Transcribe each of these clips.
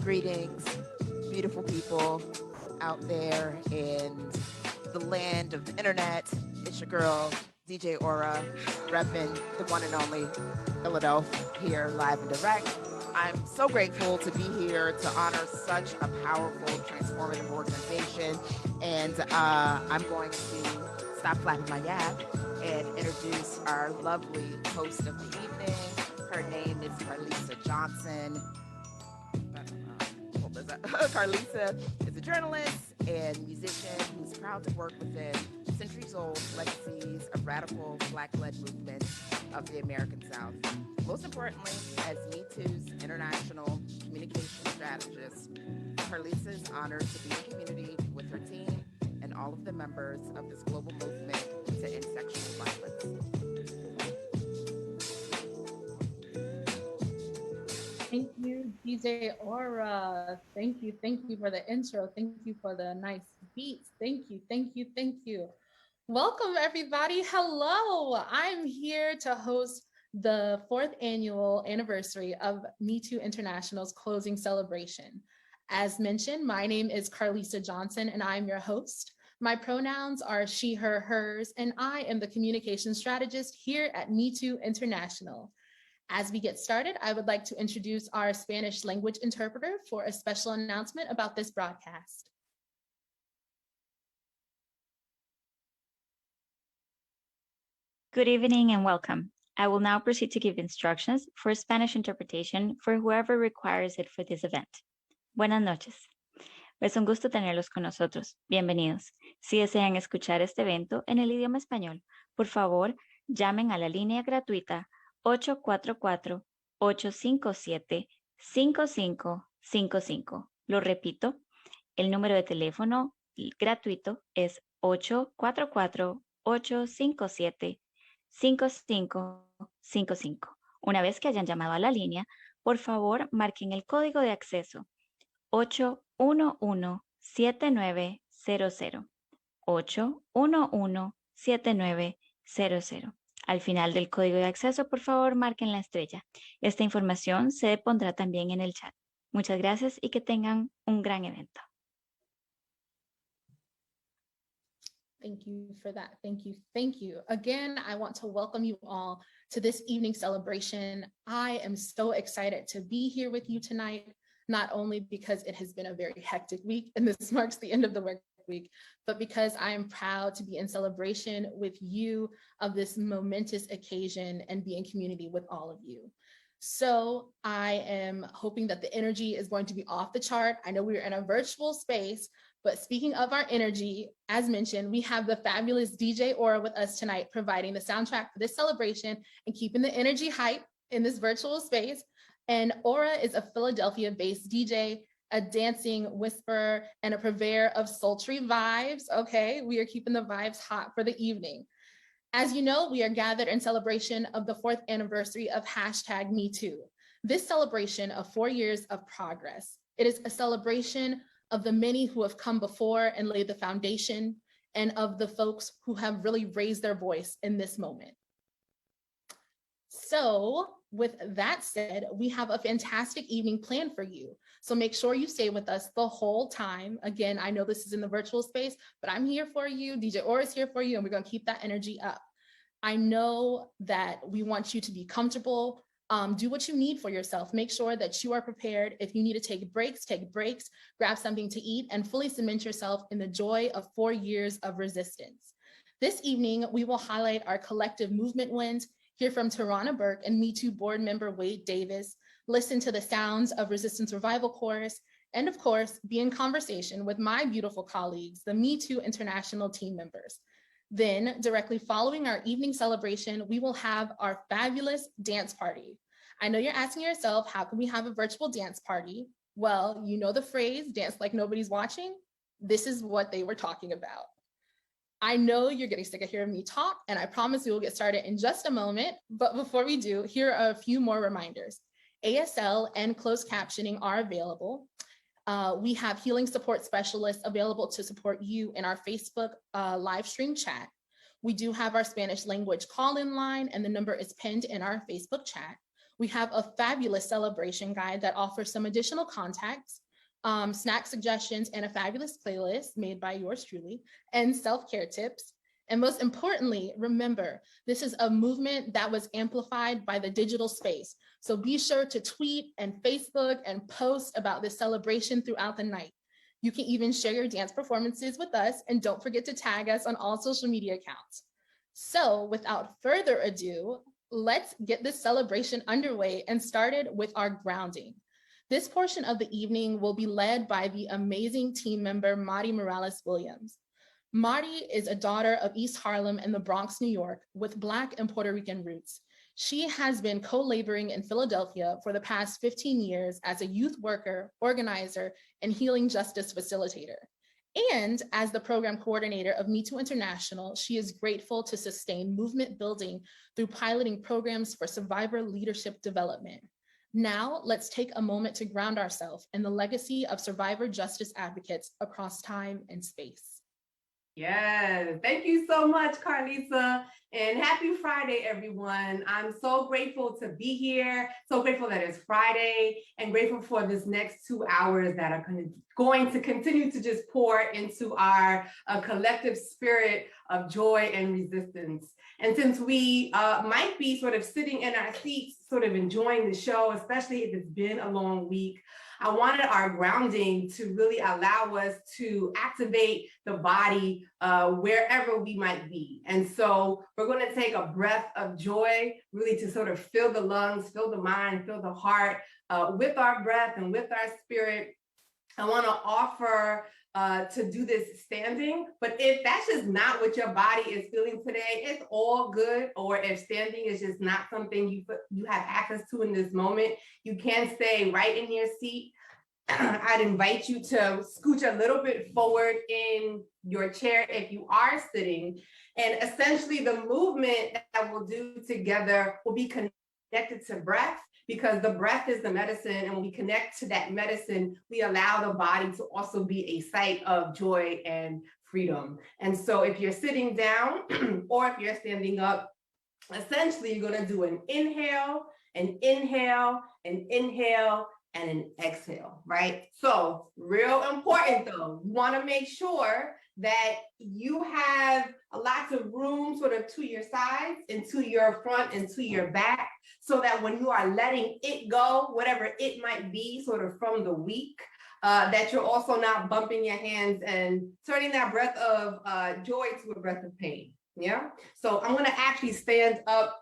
Greetings, beautiful people out there in the land of the internet. It's your girl, DJ Aura, repping the one and only Philadelphia here live and direct. I'm so grateful to be here to honor such a powerful, transformative organization. And I'm going to stop flapping my yap and introduce our lovely host of the evening. Her name is Carlisa Johnson. Carlisa is a journalist and musician who's proud to work within centuries-old legacies of radical Black-led movements of the American South. Most importantly, as Me Too's international communication strategist, Carlisa is honored to be in community with her team and all of the members of this global movement to end sexual violence. Thank you, DJ Aura. Thank you for the intro. Thank you for the nice beats. Thank you. Welcome, everybody. Hello. I'm here to host the 4th annual anniversary of Me Too International's closing celebration. As mentioned, my name is Carlisa Johnson, and I'm your host. My pronouns are she, her, hers, and I am the communication strategist here at Me Too International. As we get started, I would like to introduce our Spanish language interpreter for a special announcement about this broadcast. Good evening and welcome. I will now proceed to give instructions for Spanish interpretation for whoever requires it for this event. Buenas noches. Es un gusto tenerlos con nosotros. Bienvenidos. Si desean escuchar este evento en el idioma español, por favor, llamen a la línea gratuita 844-857-5555. Lo repito, el número de teléfono gratuito es 844-857-5555. Una vez que hayan llamado a la línea, por favor, marquen el código de acceso 811-7900. 811-7900. Al final del código de acceso, por favor, marquen la estrella. Esta información se pondrá también en el chat. Muchas gracias y que tengan un gran evento. Thank you for that. Thank you. Thank you. Again, I want to welcome you all to this evening celebration. I am so excited to be here with you tonight, not only because it has been a very hectic week and this marks the end of the work week, but because I am proud to be in celebration with you of this momentous occasion and be in community with all of you. So I am hoping that the energy is going to be off the chart. I know we're in a virtual space, but speaking of our energy, as mentioned, we have the fabulous DJ Aura with us tonight, providing the soundtrack for this celebration and keeping the energy hype in this virtual space. And Aura is a Philadelphia-based DJ, a dancing whisperer, and a purveyor of sultry vibes. Okay, we are keeping the vibes hot for the evening. As you know, we are gathered in celebration of the 4th anniversary of #MeToo. This celebration of 4 years of progress. It is a celebration of the many who have come before and laid the foundation, and of the folks who have really raised their voice in this moment. So with that said, we have a fantastic evening planned for you. So make sure you stay with us the whole time. Again, I know this is in the virtual space, but I'm here for you. DJ Aura is here for you, and we're gonna keep that energy up. I know that we want you to be comfortable. Do what you need for yourself. Make sure that you are prepared. If you need to take breaks, grab something to eat, and fully cement yourself in the joy of 4 years of resistance. This evening, we will highlight our collective movement wins, hear from Tarana Burke and MeToo board member Wade Davis, listen to the sounds of Resistance Revival Chorus, and of course, be in conversation with my beautiful colleagues, the MeToo International team members. Then, directly following our evening celebration, we will have our fabulous dance party. I know you're asking yourself, how can we have a virtual dance party? Well, you know the phrase, dance like nobody's watching? This is what they were talking about. I know you're getting sick of hearing me talk, and I promise we will get started in just a moment. But before we do, here are a few more reminders. ASL and closed captioning are available. We have healing support specialists available to support you in our Facebook live stream chat. We do have our Spanish language call-in line, and the number is pinned in our Facebook chat. We have a fabulous celebration guide that offers some additional contacts, snack suggestions, and a fabulous playlist made by yours truly, and self-care tips. And most importantly, remember, this is a movement that was amplified by the digital space. So be sure to tweet and Facebook and post about this celebration throughout the night. You can even share your dance performances with us, and don't forget to tag us on all social media accounts. So without further ado, let's get this celebration underway and started with our grounding. This portion of the evening will be led by the amazing team member, Mari Morales Williams. Marty is a daughter of East Harlem and the Bronx, New York, with Black and Puerto Rican roots. She has been co-laboring in Philadelphia for the past 15 years as a youth worker, organizer, and healing justice facilitator. And as the program coordinator of MeToo International, she is grateful to sustain movement building through piloting programs for survivor leadership development. Now, let's take a moment to ground ourselves in the legacy of survivor justice advocates across time and space. Yes, thank you so much, Carlisa, and happy Friday, everyone. I'm so grateful to be here, so grateful that it's Friday, and grateful for this next 2 hours that are going to continue to just pour into our collective spirit of joy and resistance. And since we might be sort of sitting in our seats, sort of enjoying the show, especially if it's been a long week, I wanted our grounding to really allow us to activate the body wherever we might be. And so we're going to take a breath of joy, really to sort of fill the lungs, fill the mind, fill the heart with our breath and with our spirit. I want to offer to do this standing, but if that's just not what your body is feeling today, it's all good. Or if standing is just not something you have access to in this moment, you can stay right in your seat. I'd invite you to scooch a little bit forward in your chair if you are sitting. And essentially the movement that we'll do together will be connected to breath, because the breath is the medicine. And when we connect to that medicine, we allow the body to also be a site of joy and freedom. And so if you're sitting down or if you're standing up, essentially you're going to do an inhale, an inhale, an inhale, and an exhale, right? So real important though, you want to make sure that you have lots of room sort of to your sides and to your front and to your back, so that when you are letting it go, whatever it might be sort of from the week, that you're also not bumping your hands and turning that breath of joy to a breath of pain. Yeah. So I'm going to actually stand up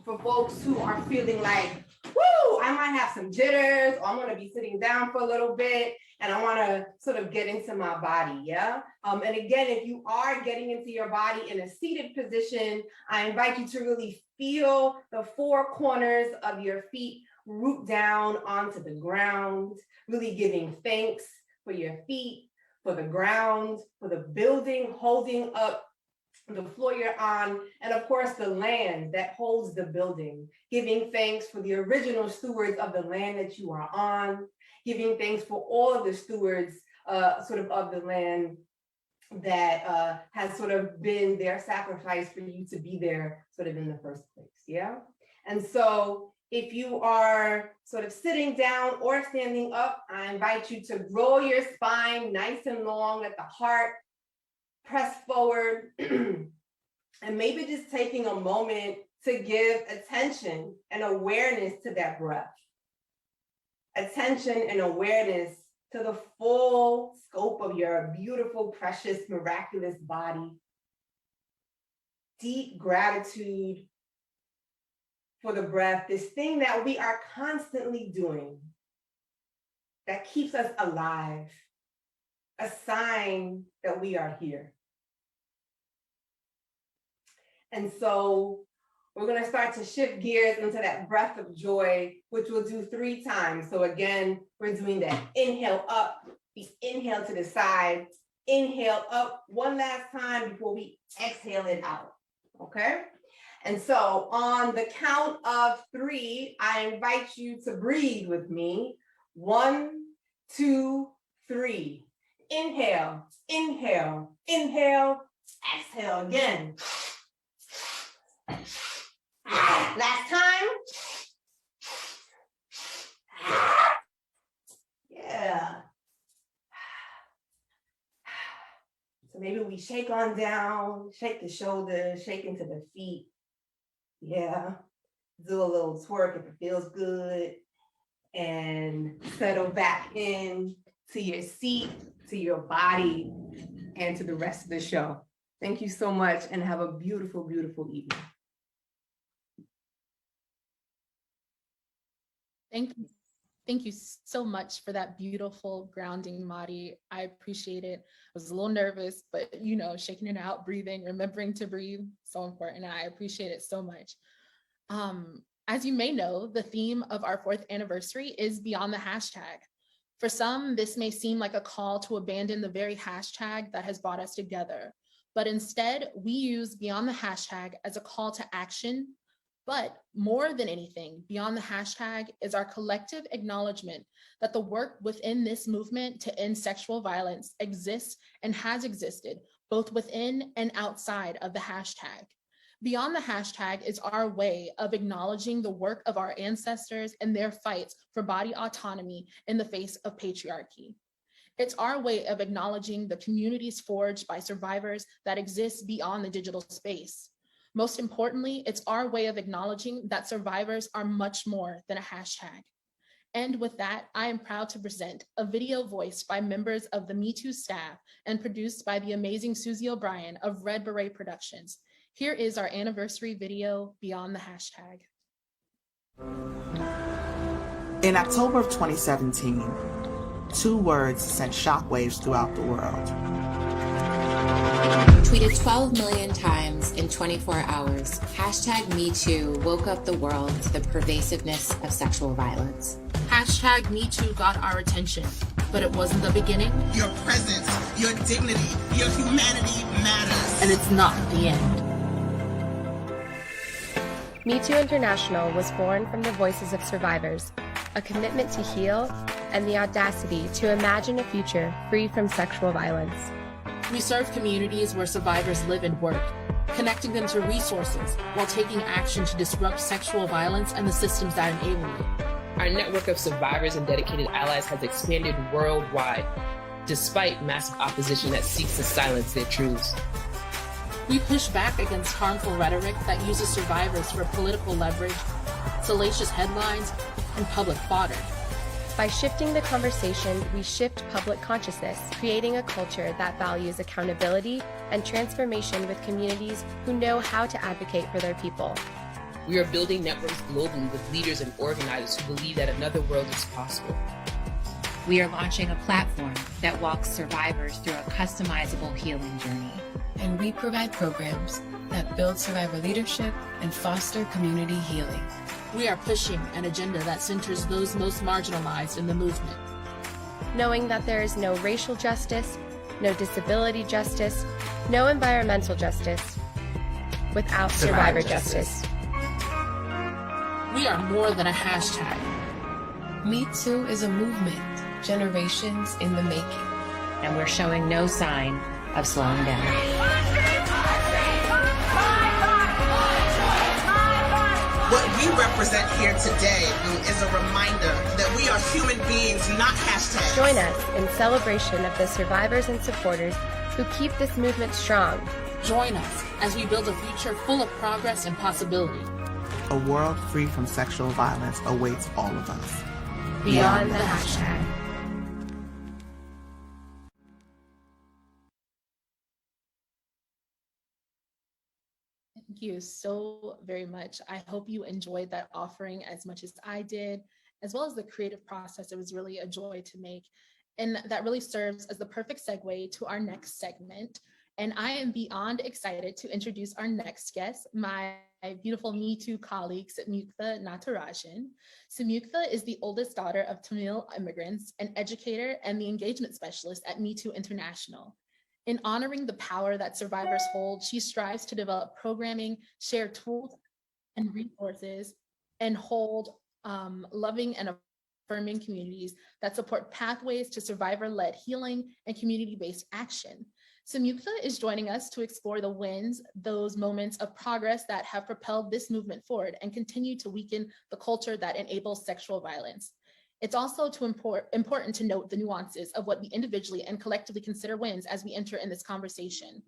for folks who are feeling like, woo, I might have some jitters, or I'm going to be sitting down for a little bit and I want to sort of get into my body. Yeah. And again, if you are getting into your body in a seated position, I invite you to really feel the four corners of your feet root down onto the ground, really giving thanks for your feet, for the ground, for the building holding up the floor you're on, and of course the land that holds the building, giving thanks for the original stewards of the land that you are on, giving thanks for all of the stewards sort of the land that has sort of been their sacrifice for you to be there sort of in the first place. Yeah. And so if you are sort of sitting down or standing up, I invite you to roll your spine nice and long at the heart, press forward, and maybe just taking a moment to give attention and awareness to that breath. Attention and awareness to the full scope of your beautiful, precious, miraculous body. Deep gratitude for the breath, this thing that we are constantly doing that keeps us alive, a sign that we are here. And so we're going to start to shift gears into that breath of joy, which we'll do 3 times. So again, we're doing that inhale up, the inhale to the side, inhale up one last time before we exhale it out. Okay? And so on the count of 3, I invite you to breathe with me. 1, 2, 3. Inhale, inhale, inhale, exhale again. Last time. Yeah. So maybe we shake on down, shake the shoulders, shake into the feet. Yeah. Do a little twerk if it feels good. And settle back in to your seat, to your body, and to the rest of the show. Thank you so much and have a beautiful, beautiful evening. Thank you so much for that beautiful grounding, Mari. I appreciate it. I was a little nervous, but shaking it out, breathing, remembering to breathe, so important. I appreciate it so much. As you may know, the theme of our 4th anniversary is Beyond the Hashtag. For some, this may seem like a call to abandon the very hashtag that has brought us together, but instead we use Beyond the Hashtag as a call to action. But more than anything, Beyond the Hashtag is our collective acknowledgement that the work within this movement to end sexual violence exists and has existed both within and outside of the hashtag. Beyond the Hashtag is our way of acknowledging the work of our ancestors and their fights for body autonomy in the face of patriarchy. It's our way of acknowledging the communities forged by survivors that exist beyond the digital space. Most importantly, it's our way of acknowledging that survivors are much more than a hashtag. And with that, I am proud to present a video voiced by members of the Me Too staff and produced by the amazing Susie O'Brien of Red Beret Productions. Here is our anniversary video, Beyond the Hashtag. In October of 2017, 2 words sent shockwaves throughout the world. Tweeted 12 million times in 24 hours, #MeToo woke up the world to the pervasiveness of sexual violence. #MeToo got our attention, but it wasn't the beginning. Your presence, your dignity, your humanity matters. And it's not the end. MeToo International was born from the voices of survivors, a commitment to heal, and the audacity to imagine a future free from sexual violence. We serve communities where survivors live and work, connecting them to resources while taking action to disrupt sexual violence and the systems that enable it. Our network of survivors and dedicated allies has expanded worldwide, despite massive opposition that seeks to silence their truths. We push back against harmful rhetoric that uses survivors for political leverage, salacious headlines, and public fodder. By shifting the conversation, we shift public consciousness, creating a culture that values accountability and transformation with communities who know how to advocate for their people. We are building networks globally with leaders and organizers who believe that another world is possible. We are launching a platform that walks survivors through a customizable healing journey. And we provide programs that build survivor leadership and foster community healing. We are pushing an agenda that centers those most marginalized in the movement. Knowing that there is no racial justice, no disability justice, no environmental justice without survivor justice. We are more than a hashtag. MeToo is a movement, generations in the making. And we're showing no sign of slowing down. What we represent here today is a reminder that we are human beings, not hashtags. Join us in celebration of the survivors and supporters who keep this movement strong. Join us as we build a future full of progress and possibility. A world free from sexual violence awaits all of us. Beyond the hashtag. Thank you so very much. I hope you enjoyed that offering as much as I did, as well as the creative process. It was really a joy to make. And that really serves as the perfect segue to our next segment. And I am beyond excited to introduce our next guest, my beautiful MeToo colleague, Samyuktha Natarajan. Samyuktha is the oldest daughter of Tamil immigrants, an educator, and the engagement specialist at MeToo International. In honoring the power that survivors hold, she strives to develop programming, share tools and resources, and hold loving and affirming communities that support pathways to survivor-led healing and community-based action. Samyuktha is joining us to explore the wins, those moments of progress that have propelled this movement forward and continue to weaken the culture that enables sexual violence. It's also important to note the nuances of what we individually and collectively consider wins as we enter in this conversation.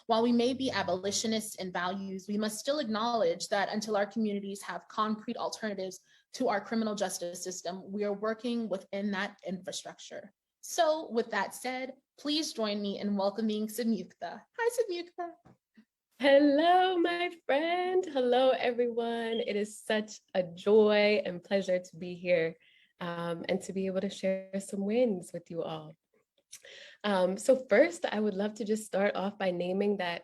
While we may be abolitionists in values, we must still acknowledge that until our communities have concrete alternatives to our criminal justice system, we are working within that infrastructure. So with that said, please join me in welcoming Samyuktha. Hi, Samyuktha. Hello, my friend. Hello, everyone. It is such a joy and pleasure to be here. And to be able to share some wins with you all. So first, I would love to just start off by naming that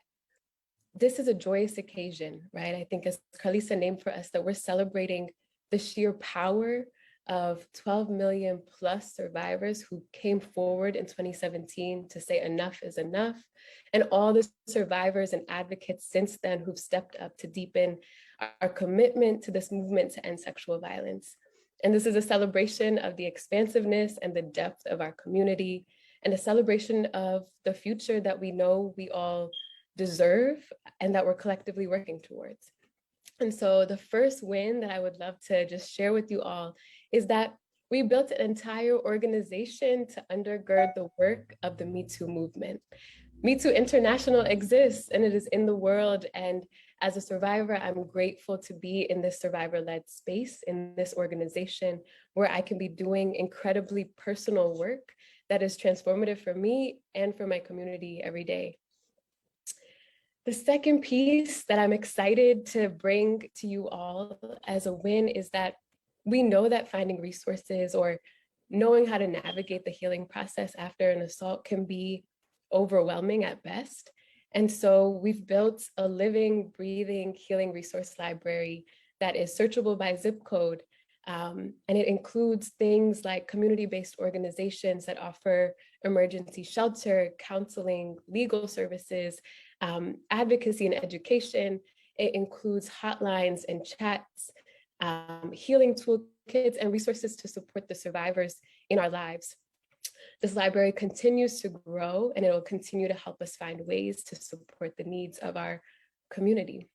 this is a joyous occasion, right? I think as Carlisa named for us, that we're celebrating the sheer power of 12 million plus survivors who came forward in 2017 to say enough is enough, and all the survivors and advocates since then who've stepped up to deepen our commitment to this movement to end sexual violence. And this is a celebration of the expansiveness and the depth of our community, and a celebration of the future that we know we all deserve and that we're collectively working towards. And so the first win that I would love to just share with you all is that we built an entire organization to undergird the work of the MeToo movement. MeToo International exists and it is in the world, and as a survivor, I'm grateful to be in this survivor-led space, in this organization, where I can be doing incredibly personal work that is transformative for me and for my community every day. The second piece that I'm excited to bring to you all as a win is that we know that finding resources or knowing how to navigate the healing process after an assault can be overwhelming at best. And so we've built a living, breathing healing resource library that is searchable by zip code. And it includes things like community-based organizations that offer emergency shelter, counseling, legal services, advocacy and education. It includes hotlines and chats, healing toolkits, and resources to support the survivors in our lives. This library continues to grow, and it will continue to help us find ways to support the needs of our community.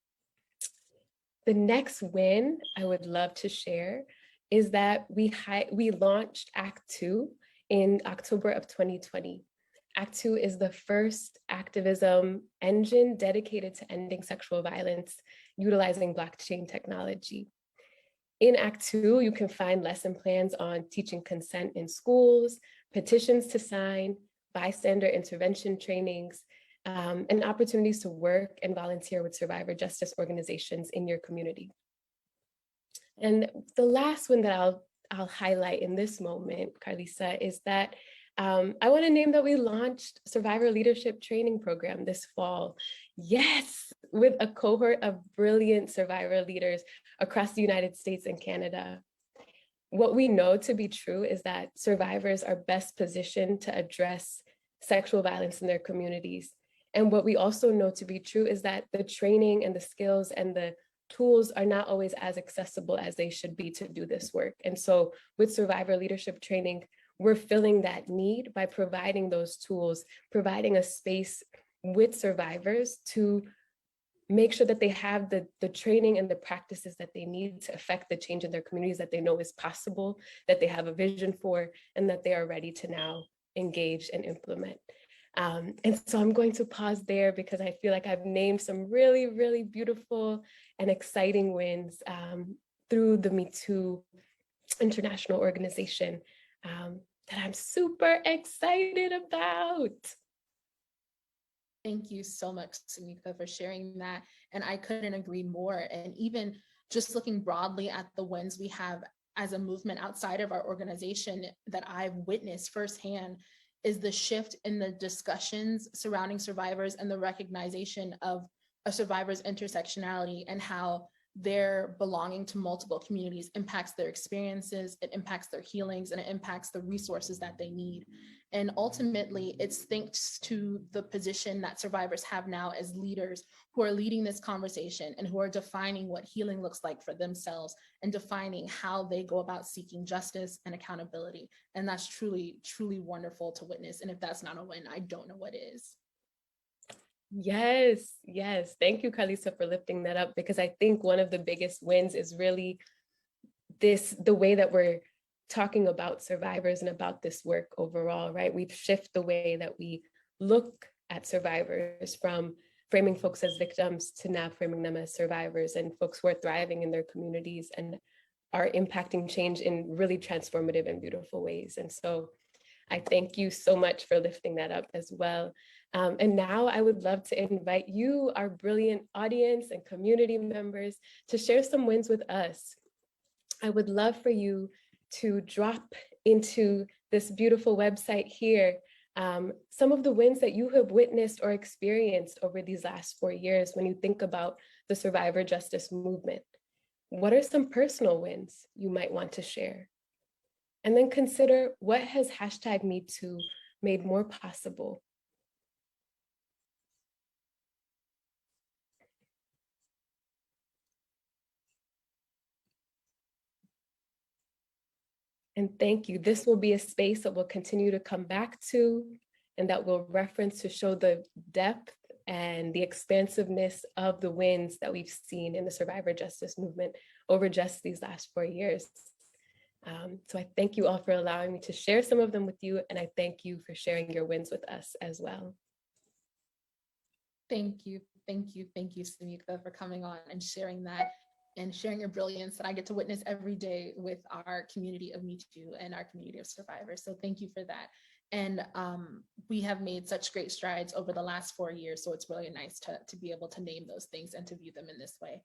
The next win I would love to share is that we launched Act 2 in October of 2020. Act 2 is the first activism engine dedicated to ending sexual violence utilizing blockchain technology. In Act 2, you can find lesson plans on teaching consent in schools, petitions to sign, bystander intervention trainings, and opportunities to work and volunteer with survivor justice organizations in your community. And the last one that I'll highlight in this moment, Carlisa, is that I want to name that we launched Survivor Leadership Training Program this fall. Yes, with a cohort of brilliant survivor leaders across the United States and Canada. What we know to be true is that survivors are best positioned to address sexual violence in their communities. And what we also know to be true is that the training and the skills and the tools are not always as accessible as they should be to do this work. And so with survivor leadership training, we're filling that need by providing those tools, providing a space with survivors to make sure that they have the training and the practices that they need to affect the change in their communities that they know is possible, that they have a vision for, and that they are ready to now engage and implement. And so I'm going to pause there because I feel like I've named some really, really beautiful and exciting wins through the Me Too International Organization that I'm super excited about. Thank you so much, Samika, for sharing that. And I couldn't agree more. And even just looking broadly at the wins we have as a movement outside of our organization that I've witnessed firsthand is the shift in the discussions surrounding survivors and the recognition of a survivor's intersectionality and how their belonging to multiple communities impacts their experiences, it impacts their healings, and it impacts the resources that they need. And ultimately, it's thanks to the position that survivors have now as leaders who are leading this conversation and who are defining what healing looks like for themselves and defining how they go about seeking justice and accountability. And that's truly, truly wonderful to witness. And if that's not a win, I don't know what is. Yes, yes. Thank you, Carlisa, for lifting that up, because I think one of the biggest wins is really the way that we're talking about survivors and about this work overall, right? We've shifted the way that we look at survivors from framing folks as victims to now framing them as survivors and folks who are thriving in their communities and are impacting change in really transformative and beautiful ways. And so I thank you so much for lifting that up as well. And now I would love to invite you, our brilliant audience and community members, to share some wins with us. I would love for you to drop into this beautiful website here some of the wins that you have witnessed or experienced over these last 4 years when you think about the survivor justice movement. What are some personal wins you might want to share? And then consider, what has #MeToo made more possible? And thank you. This will be a space that we'll continue to come back to and that we'll reference to show the depth and the expansiveness of the wins that we've seen in the survivor justice movement over just these last 4 years. So I thank you all for allowing me to share some of them with you, and I thank you for sharing your wins with us as well. Thank you, thank you, thank you, Samika, for coming on and sharing that and sharing your brilliance that I get to witness every day with our community of Me Too and our community of survivors. So thank you for that. And we have made such great strides over the last 4 years. So it's really nice to be able to name those things and to view them in this way.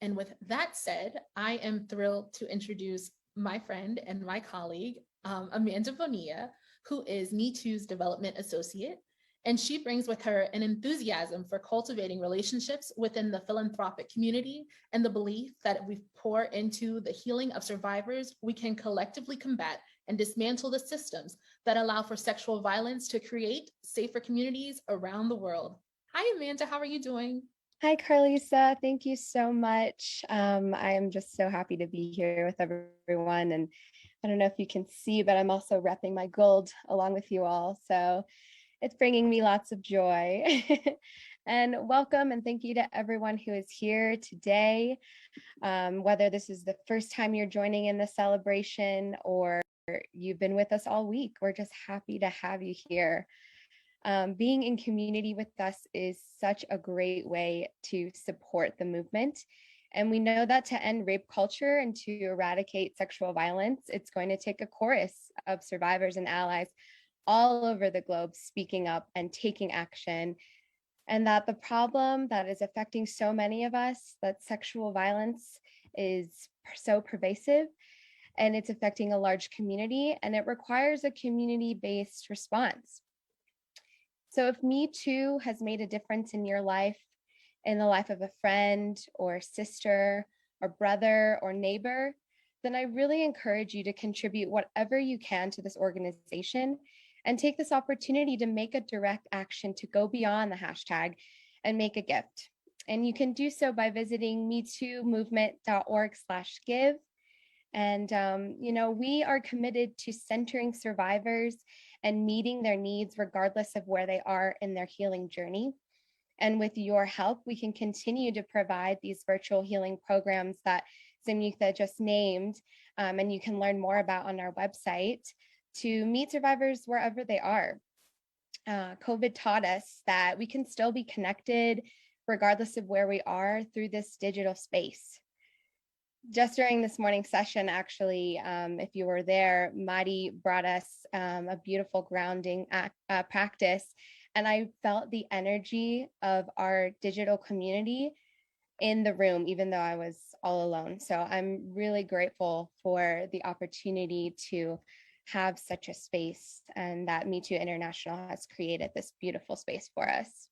And with that said, I am thrilled to introduce my friend and my colleague, Amanda Bonilla, who is Me Too's development associate. And she brings with her an enthusiasm for cultivating relationships within the philanthropic community and the belief that if we pour into the healing of survivors, we can collectively combat and dismantle the systems that allow for sexual violence to create safer communities around the world. Hi, Amanda, how are you doing? Hi, Carlisa. Thank you so much. I am just so happy to be here with everyone. And I don't know if you can see, but I'm also repping my gold along with you all. So it's bringing me lots of joy. And welcome and thank you to everyone who is here today. Whether this is the first time you're joining in the celebration or you've been with us all week, we're just happy to have you here. Being in community with us is such a great way to support the movement. And we know that to end rape culture and to eradicate sexual violence, it's going to take a chorus of survivors and allies all over the globe speaking up and taking action. And that the problem that is affecting so many of us, that sexual violence is so pervasive and it's affecting a large community and it requires a community-based response. So if Me Too has made a difference in your life, in the life of a friend or sister or brother or neighbor, then I really encourage you to contribute whatever you can to this organization and take this opportunity to make a direct action to go beyond the hashtag and make a gift. And you can do so by visiting metoomovement.org/give. And, we are committed to centering survivors and meeting their needs regardless of where they are in their healing journey. And with your help, we can continue to provide these virtual healing programs that Samyukta just named, and you can learn more about on our website to meet survivors wherever they are. COVID taught us that we can still be connected regardless of where we are through this digital space. Just during this morning session, actually, if you were there, Madi brought us a beautiful grounding practice, and I felt the energy of our digital community in the room, even though I was all alone. So I'm really grateful for the opportunity to have such a space and that Me Too International has created this beautiful space for us.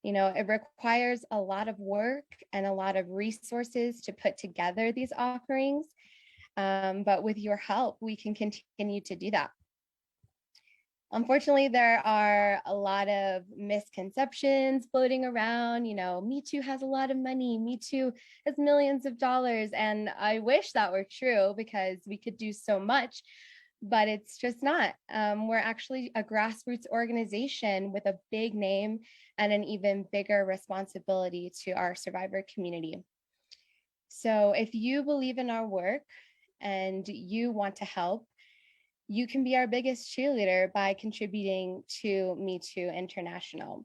It requires a lot of work and a lot of resources to put together these offerings, but with your help, we can continue to do that. Unfortunately, there are a lot of misconceptions floating around. Me Too has a lot of money. Me Too has millions of dollars. And I wish that were true because we could do so much, but it's just not. We're actually a grassroots organization with a big name and an even bigger responsibility to our survivor community. So if you believe in our work and you want to help, you can be our biggest cheerleader by contributing to Me Too International.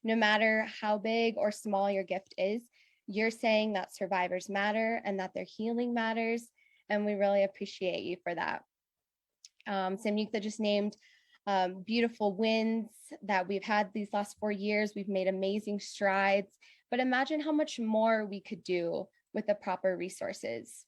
No matter how big or small your gift is, you're saying that survivors matter and that their healing matters, and we really appreciate you for that. Samyukta just named beautiful wins that we've had these last 4 years. We've made amazing strides, but imagine how much more we could do with the proper resources.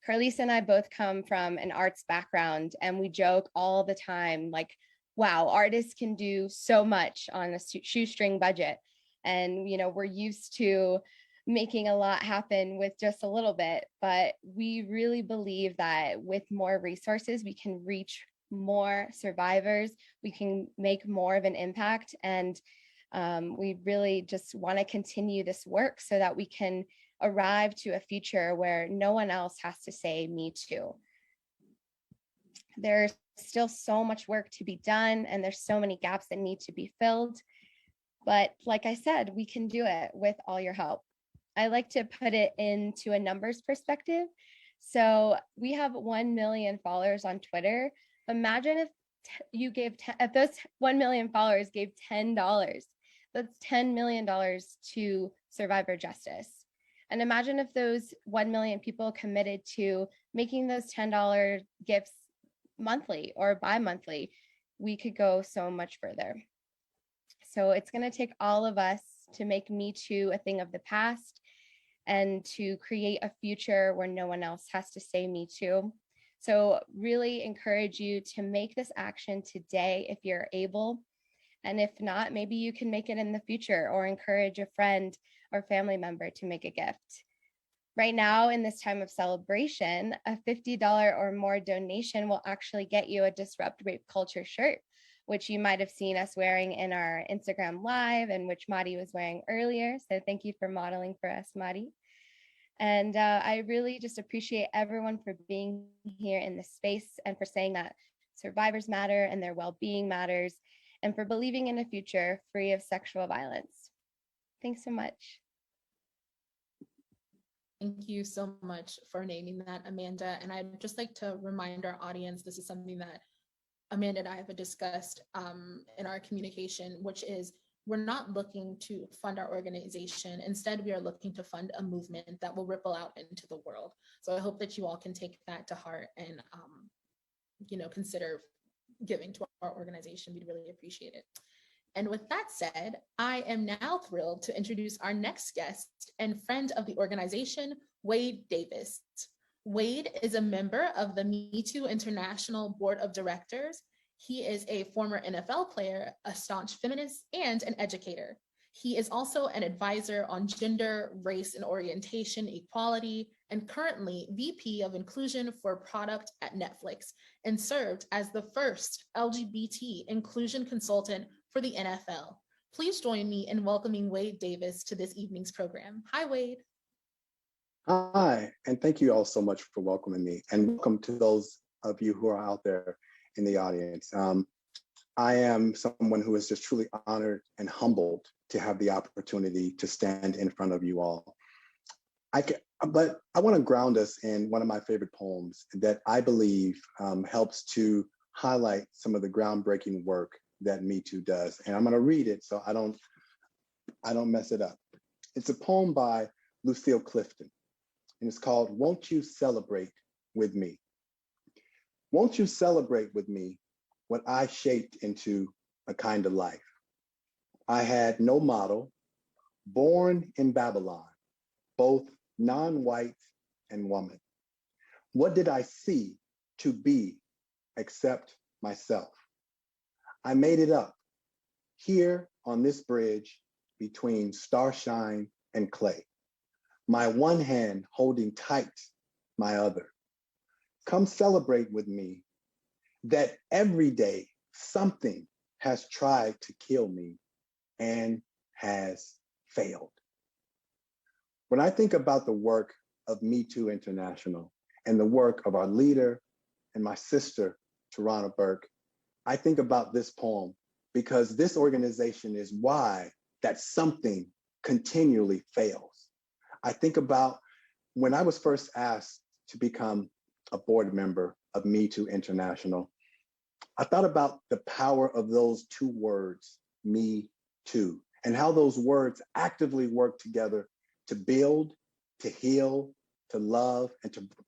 Carlisa and I both come from an arts background, and we joke all the time, like, wow, artists can do so much on a shoestring budget. And, we're used to making a lot happen with just a little bit, but we really believe that with more resources, we can reach more survivors, we can make more of an impact. And we really just want to continue this work so that we can arrive to a future where no one else has to say Me Too. There's still so much work to be done, and there's so many gaps that need to be filled. But like I said, we can do it with all your help. I like to put it into a numbers perspective. So we have 1 million followers on Twitter. Imagine if if those 1 million followers gave $10, that's $10 million to survivor justice. And imagine if those 1 million people committed to making those $10 gifts monthly or bi-monthly, we could go so much further. So it's going to take all of us to make Me Too a thing of the past and to create a future where no one else has to say Me Too. So really encourage you to make this action today if you're able. And if not, maybe you can make it in the future or encourage a friend or family member to make a gift. Right now, in this time of celebration, a $50 or more donation will actually get you a Disrupt Rape Culture shirt, which you might have seen us wearing in our Instagram Live and which Madi was wearing earlier. So thank you for modeling for us, Madi. And I really just appreciate everyone for being here in this space and for saying that survivors matter and their well-being matters, and for believing in a future free of sexual violence. Thanks so much. Thank you so much for naming that, Amanda. And I'd just like to remind our audience, this is something that Amanda and I have discussed in our communication, which is we're not looking to fund our organization. Instead, we are looking to fund a movement that will ripple out into the world. So I hope that you all can take that to heart and, consider giving to our organization. We'd really appreciate it. And with that said, I am now thrilled to introduce our next guest and friend of the organization, Wade Davis. Wade is a member of the Me Too International Board of Directors. He is a former NFL player, a staunch feminist, and an educator. He is also an advisor on gender, race, and orientation equality, and currently VP of Inclusion for Product at Netflix, and served as the first LGBT inclusion consultant for the NFL. Please join me in welcoming Wade Davis to this evening's program. Hi, Wade. Hi, and thank you all so much for welcoming me, and welcome to those of you who are out there in the audience. I am someone who is just truly honored and humbled to have the opportunity to stand in front of you all. But I want to ground us in one of my favorite poems that I believe helps to highlight some of the groundbreaking work that Me Too does. And I'm going to read it so I don't mess it up. It's a poem by Lucille Clifton, and it's called "Won't You Celebrate with Me?" Won't you celebrate with me what I shaped into a kind of life? I had no model, born in Babylon, both non-white and woman. What did I see to be except myself? I made it up here on this bridge between starshine and clay, my one hand holding tight my other. Come celebrate with me that every day something has tried to kill me and has failed. When I think about the work of Me Too International and the work of our leader and my sister, Tarana Burke, I think about this poem because this organization is why that something continually fails. I think about when I was first asked to become a board member of Me Too International, I thought about the power of those two words, Me Too, and how those words actively work together to build, to heal, to love,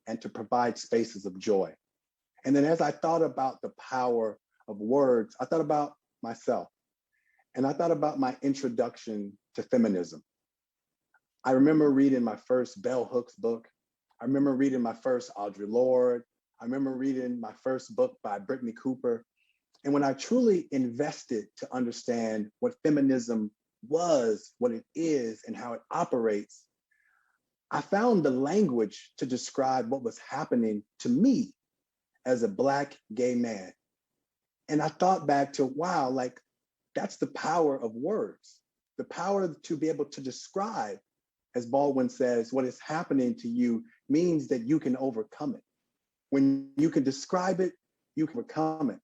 and to provide spaces of joy. And then as I thought about the power of words, I thought about myself, and I thought about my introduction to feminism. I remember reading my first Bell Hooks book. I remember reading my first Audre Lorde. I remember reading my first book by Brittany Cooper. And when I truly invested to understand what feminism was, what it is, and how it operates, I found the language to describe what was happening to me as a Black gay man. And I thought back to, wow, like that's the power of words, the power to be able to describe, as Baldwin says, what is happening to you means that you can overcome it. When you can describe it, you can overcome it.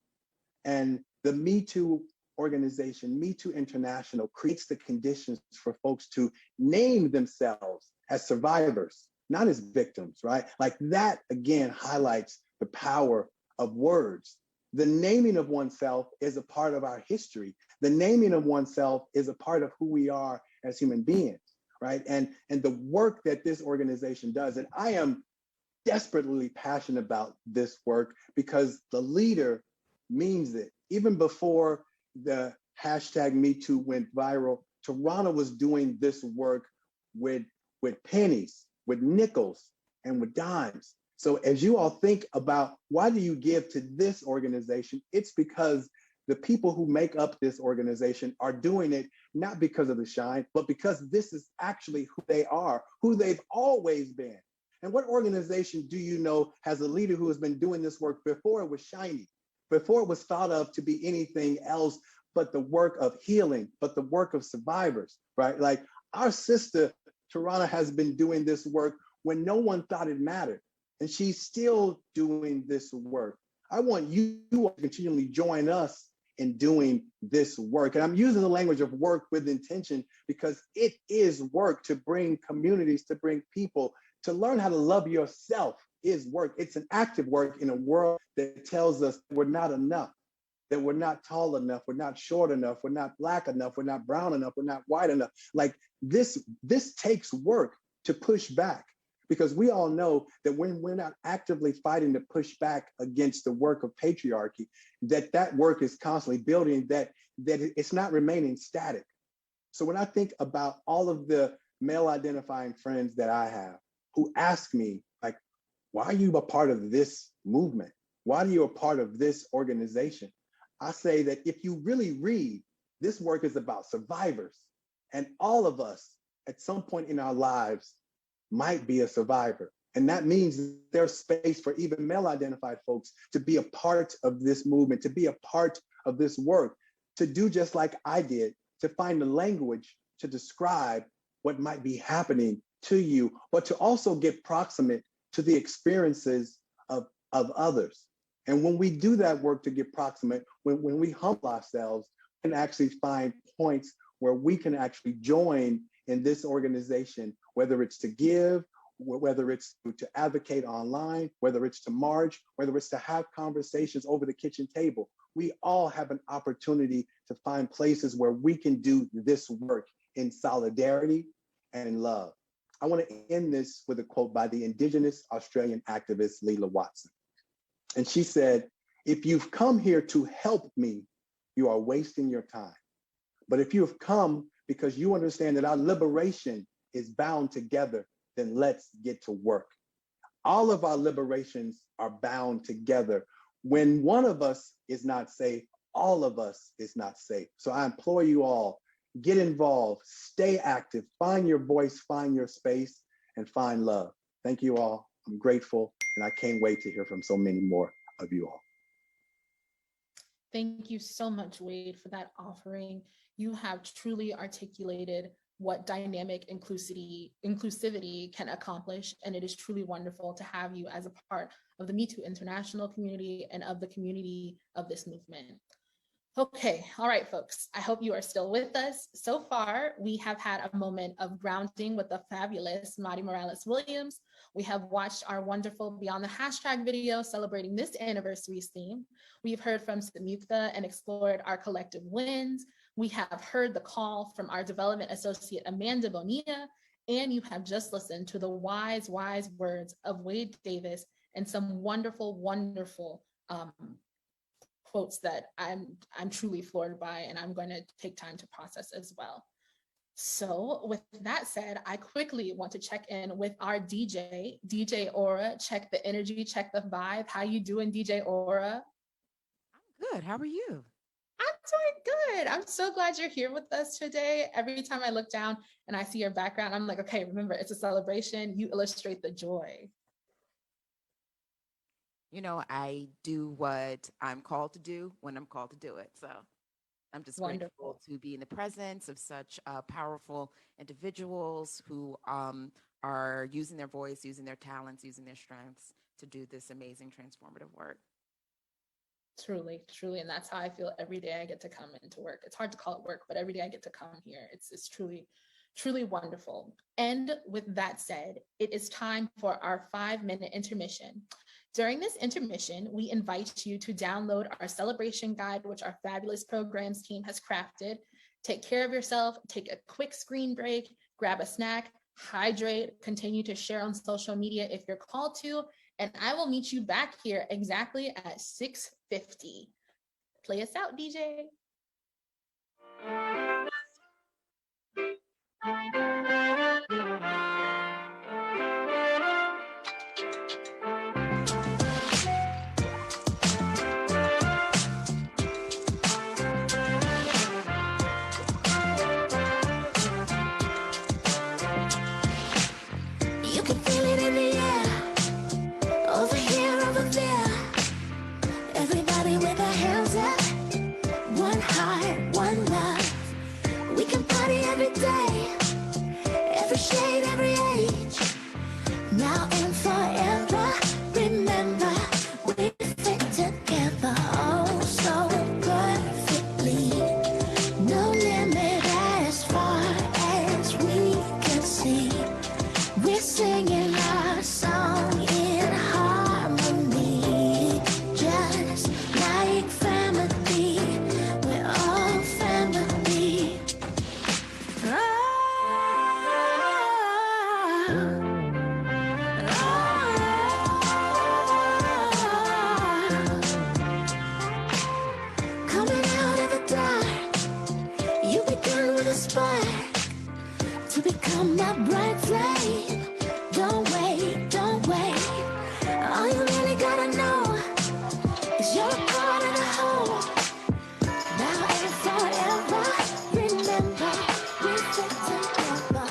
And the Me Too organization, Me Too International, creates the conditions for folks to name themselves as survivors, not as victims, right? Like that, again, highlights the power of words. The naming of oneself is a part of our history. The naming of oneself is a part of who we are as human beings, right? And the work that this organization does, and I am desperately passionate about this work because the leader means it. Even before the hashtag #MeToo went viral, Tarana was doing this work with pennies, with nickels, and with dimes. So as you all think about why do you give to this organization, it's because the people who make up this organization are doing it not because of the shine, but because this is actually who they are, who they've always been. And what organization do you know has a leader who has been doing this work before it was shiny, before it was thought of to be anything else but the work of healing, but the work of survivors, right? Like our sister, Tarana, has been doing this work when no one thought it mattered. And she's still doing this work. I want you to continually join us in doing this work. And I'm using the language of work with intention because it is work to bring communities, to bring people, to learn how to love yourself is work. It's an active work in a world that tells us we're not enough, that we're not tall enough, we're not short enough, we're not Black enough, we're not brown enough, we're not white enough. Like this takes work to push back. Because we all know that when we're not actively fighting to push back against the work of patriarchy, that work is constantly building, that it's not remaining static. So when I think about all of the male identifying friends that I have who ask me, like, why are you a part of this movement? Why are you a part of this organization? I say that if you really read, this work is about survivors. And all of us at some point in our lives might be a survivor. And that means there's space for even male identified folks to be a part of this movement, to be a part of this work, to do just like I did, to find the language to describe what might be happening to you, but to also get proximate to the experiences of others. And when we do that work to get proximate, when we humble ourselves, we can actually find points where we can actually join in this organization, whether it's to give, whether it's to advocate online, whether it's to march, whether it's to have conversations over the kitchen table. We all have an opportunity to find places where we can do this work in solidarity and in love. I want to end this with a quote by the Indigenous Australian activist Leela Watson. And she said, "If you've come here to help me, you are wasting your time. But if you have come because you understand that our liberation is bound together, then let's get to work." All of our liberations are bound together. When one of us is not safe, all of us is not safe. So I implore you all, get involved, stay active, find your voice, find your space, and find love. Thank you all. I'm grateful, and I can't wait to hear from so many more of you all. Thank you so much, Wade, for that offering. You have truly articulated what dynamic inclusivity can accomplish, and it is truly wonderful to have you as a part of the Me Too International community and of the community of this movement. Okay, all right, folks, I hope you are still with us. So far, we have had a moment of grounding with the fabulous Mari Morales-Williams. We have watched our wonderful Beyond the Hashtag video celebrating this anniversary's theme. We've heard from Samyukta and explored our collective wins. We have heard the call from our development associate, Amanda Bonilla, and you have just listened to the wise, wise words of Wade Davis and some wonderful, wonderful quotes that I'm truly floored by, and I'm going to take time to process as well. So with that said, I quickly want to check in with our DJ Aura. Check the energy, check the vibe. How you doing, DJ Aura? I'm good. How are you? I'm doing good. I'm so glad you're here with us today. Every time I look down and I see your background, I'm like, okay, remember, it's a celebration. You illustrate the joy. You know, I do what I'm called to do when I'm called to do it. So I'm just grateful to be in the presence of such powerful individuals who are using their voice, using their talents, using their strengths to do this amazing transformative work. Truly, truly. And that's how I feel every day I get to come into work. It's hard to call it work, but every day I get to come here. It's truly, truly wonderful. And with that said, it is time for our 5-minute intermission. During this intermission, we invite you to download our celebration guide, which our fabulous programs team has crafted. Take care of yourself, take a quick screen break, grab a snack, hydrate, continue to share on social media if you're called to, and I will meet you back here exactly at 6:50. Play us out, DJ. become my bright flame. Don't wait, don't wait. All you really gotta know is you're a part of the whole. Now and forever, remember, we're fit together.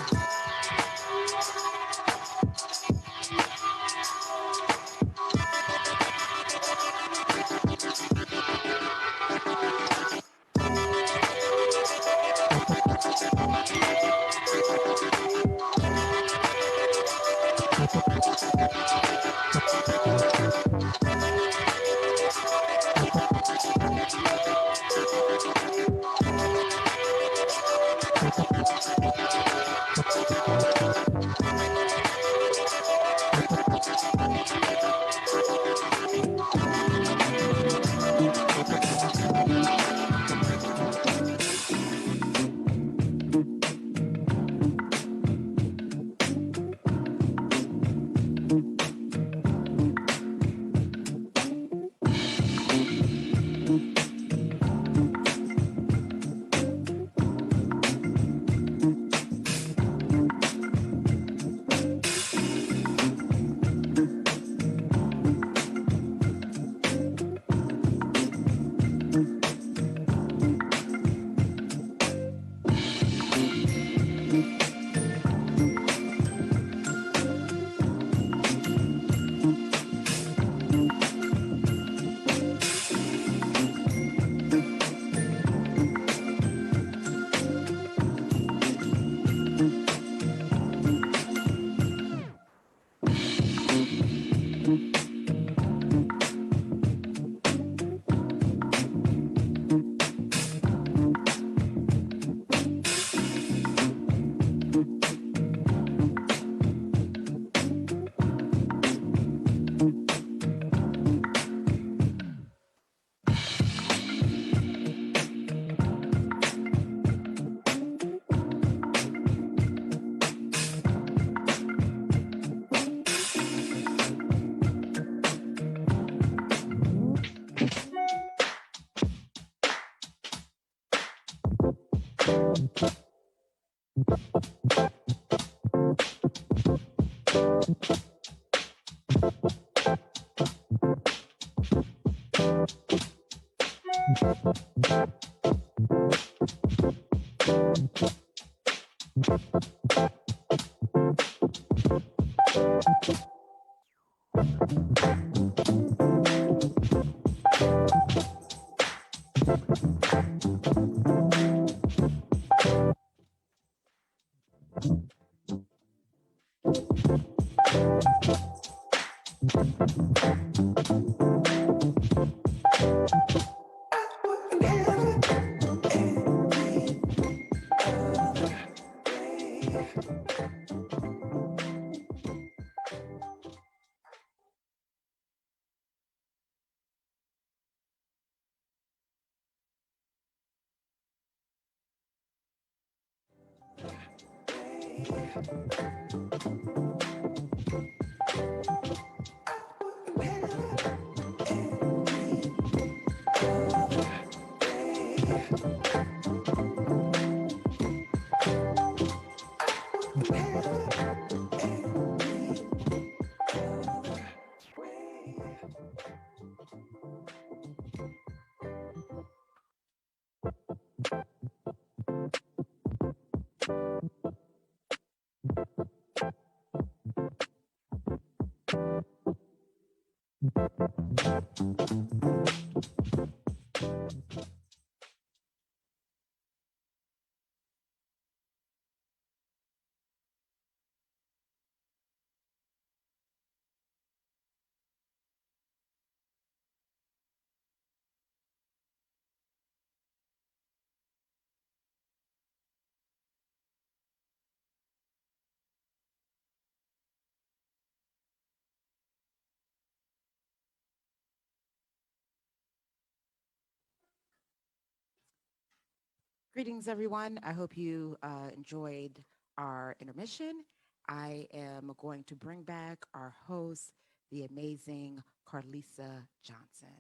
Greetings, everyone. I hope you enjoyed our intermission. I am going to bring back our host, the amazing Carlisa Johnson.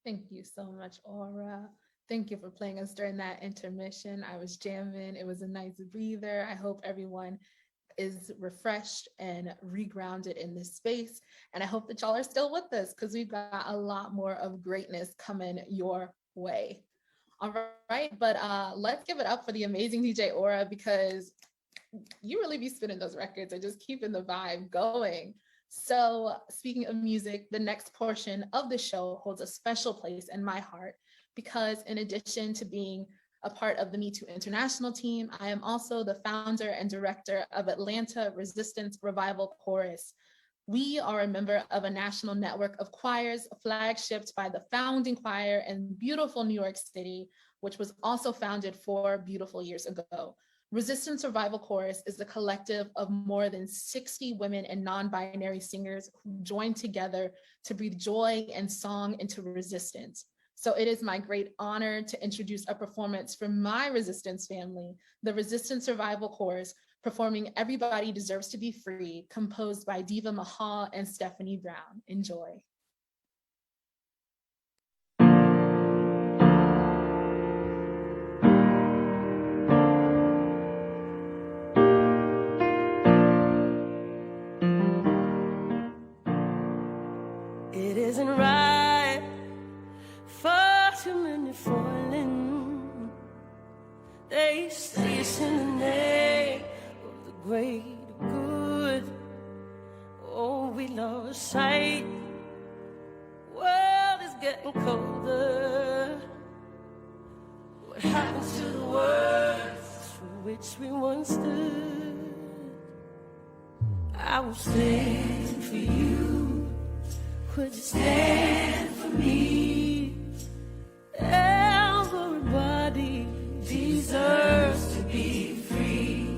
Thank you so much, Aura. Thank you for playing us during that intermission. I was jamming. It was a nice breather. I hope everyone is refreshed and regrounded in this space. And I hope that y'all are still with us because we've got a lot more of greatness coming your way. All right, but let's give it up for the amazing DJ Aura, because you really be spinning those records and just keeping the vibe going. So speaking of music, the next portion of the show holds a special place in my heart, because in addition to being a part of the Me Too International team, I am also the founder and director of Atlanta Resistance Revival Chorus. We are a member of a national network of choirs flagshipped by the founding choir in beautiful New York City, which was also founded 4 beautiful years ago. Resistance Revival Chorus is a collective of more than 60 women and non-binary singers who join together to breathe joy and song into resistance. So it is my great honor to introduce a performance from my resistance family, the Resistance Revival Chorus, performing Everybody Deserves to Be Free, composed by Diva Mahal and Stephanie Brown. Enjoy. It isn't right for too many falling. They see us in the name of the greater good. Oh, we lost sight. World is getting colder. What happens to the words for which we once stood? I will stand for you. Would you stand for me? Everybody deserves to be free.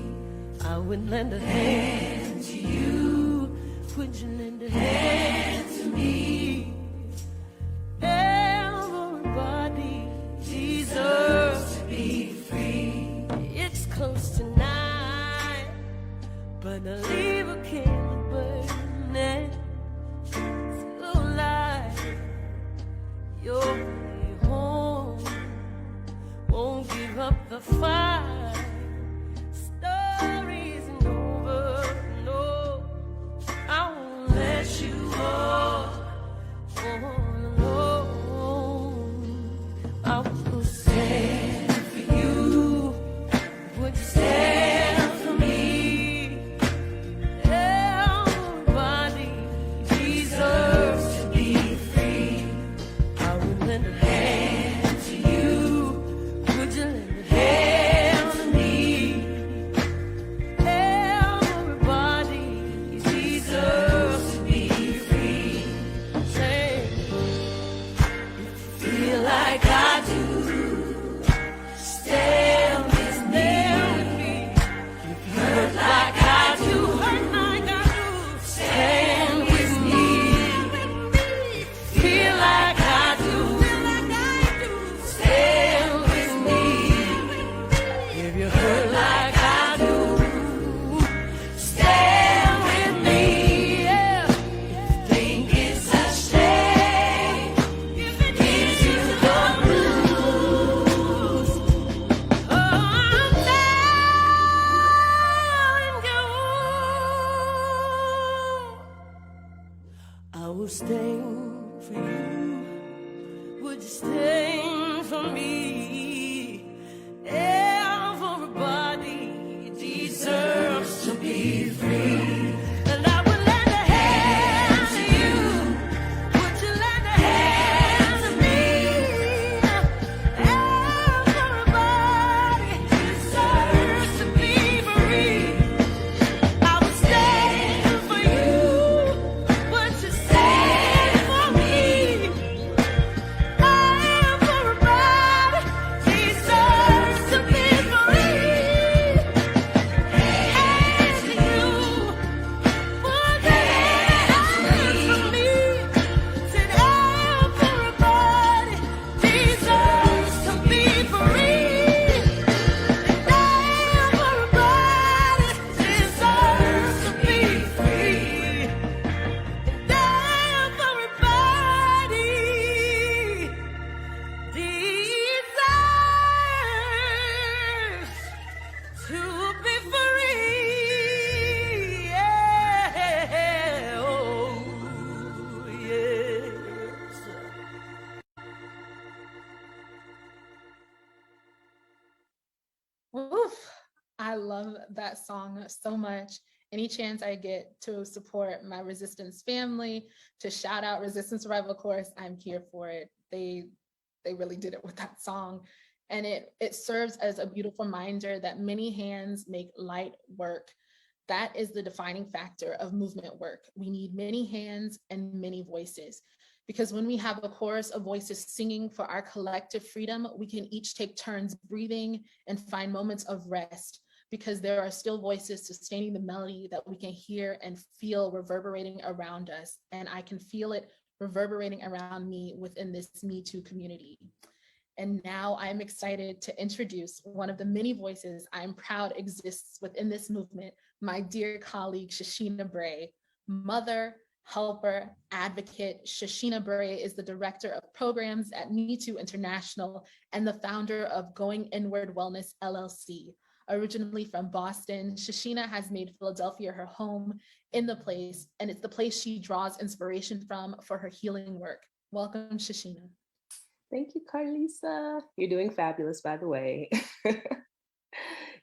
I would lend a hand to you. Would you lend a hand to me? Everybody deserves to be free. It's close to 9, but I'll leave a candle burning. Your way home won't give up the fight. Story isn't over, no. I won't let you all alone. I will stand for you. Would you stand for me? Everybody deserves to be free. I would lend a hand to you. Would you lend a hand to me? Everybody deserves to be free. Say, if you feel like I do, stand with me. If you hurt like I do, stand with me. Feel like I do, stand with me. If you hurt like I do, stand with me. Yeah. If you think it's a shame, if it gives you the blues, oh, I'm telling you, I will stand for you. Would you stand for me? Everybody deserves to be free. And I would lend a hand to you. Would you lend a hand to me? Everybody deserves to be free. I would stand for you. Would you stand for me? Everybody I love that song so much. Any chance I get to support my Resistance family, to shout out Resistance Survival Course, I'm here for it. They really did it with that song. And it serves as a beautiful reminder that many hands make light work. That is the defining factor of movement work. We need many hands and many voices. Because when we have a chorus of voices singing for our collective freedom, we can each take turns breathing and find moments of rest, because there are still voices sustaining the melody that we can hear and feel reverberating around us. And I can feel it reverberating around me within this Me Too community. And now I'm excited to introduce one of the many voices I'm proud exists within this movement, my dear colleague, Shashina Bray, mother, helper, advocate. Shashina Bray is the director of programs at Me Too International and the founder of Going Inward Wellness LLC. Originally from Boston, Shashina has made Philadelphia her home in the place, and it's the place she draws inspiration from for her healing work. Welcome, Shashina. Thank you, Carlisa. You're doing fabulous, by the way.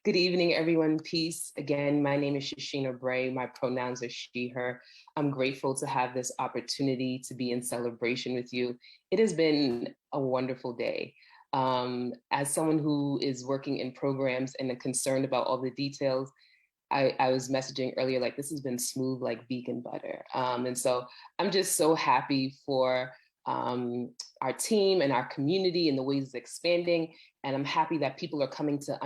Good evening, everyone. Peace. Again, my name is Shashina Bray. My pronouns are she, her. I'm grateful to have this opportunity to be in celebration with you. It has been a wonderful day. As someone who is working in programs and concerned about all the details, I was messaging earlier, like, this has been smooth like vegan butter. And so I'm just so happy for our team and our community and the ways it's expanding. And I'm happy that people are coming to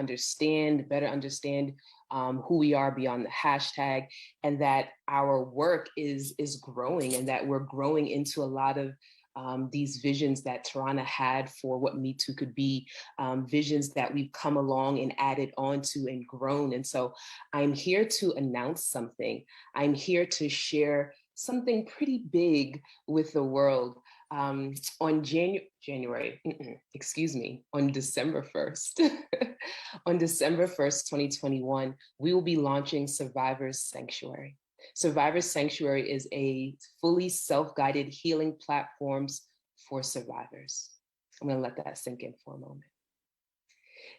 better understand who we are beyond the hashtag, and that our work is growing, and that we're growing into a lot of these visions that Tarana had for what Me Too could be, visions that we've come along and added onto and grown. And so I'm here to announce something. I'm here to share something pretty big with the world. On December 1st, on December 1st, 2021, we will be launching Survivors Sanctuary. Survivors Sanctuary is a fully self-guided healing platforms for survivors. I'm gonna let that sink in for a moment.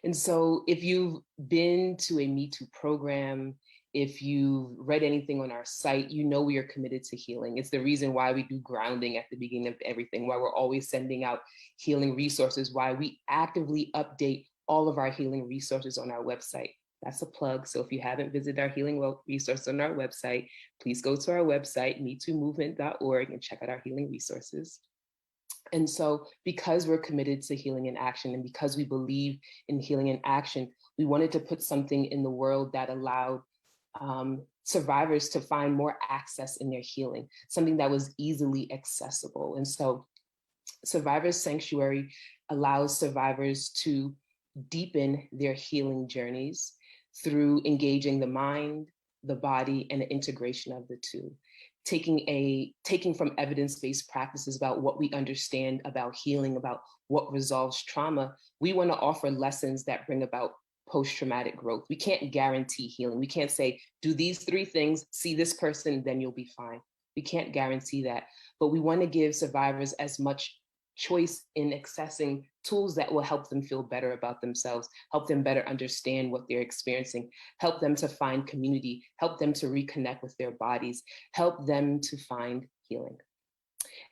And so if you've been to a Me Too program, if you've read anything on our site, you know we are committed to healing. It's the reason why we do grounding at the beginning of everything, why we're always sending out healing resources, why we actively update all of our healing resources on our website. That's a plug. So if you haven't visited our healing resource on our website, please go to our website, metoomovement.org, and check out our healing resources. And so because we're committed to healing in action, and because we believe in healing in action, we wanted to put something in the world that allowed survivors to find more access in their healing, something that was easily accessible. And so Survivors Sanctuary allows survivors to deepen their healing journeys through engaging the mind, the body, and the integration of the two. Taking from evidence-based practices about what we understand about healing, about what resolves trauma, we want to offer lessons that bring about post-traumatic growth. We can't guarantee healing. We can't say, do these 3 things, see this person, then you'll be fine. We can't guarantee that, but we want to give survivors as much choice in accessing tools that will help them feel better about themselves, help them better understand what they're experiencing, help them to find community, help them to reconnect with their bodies, help them to find healing.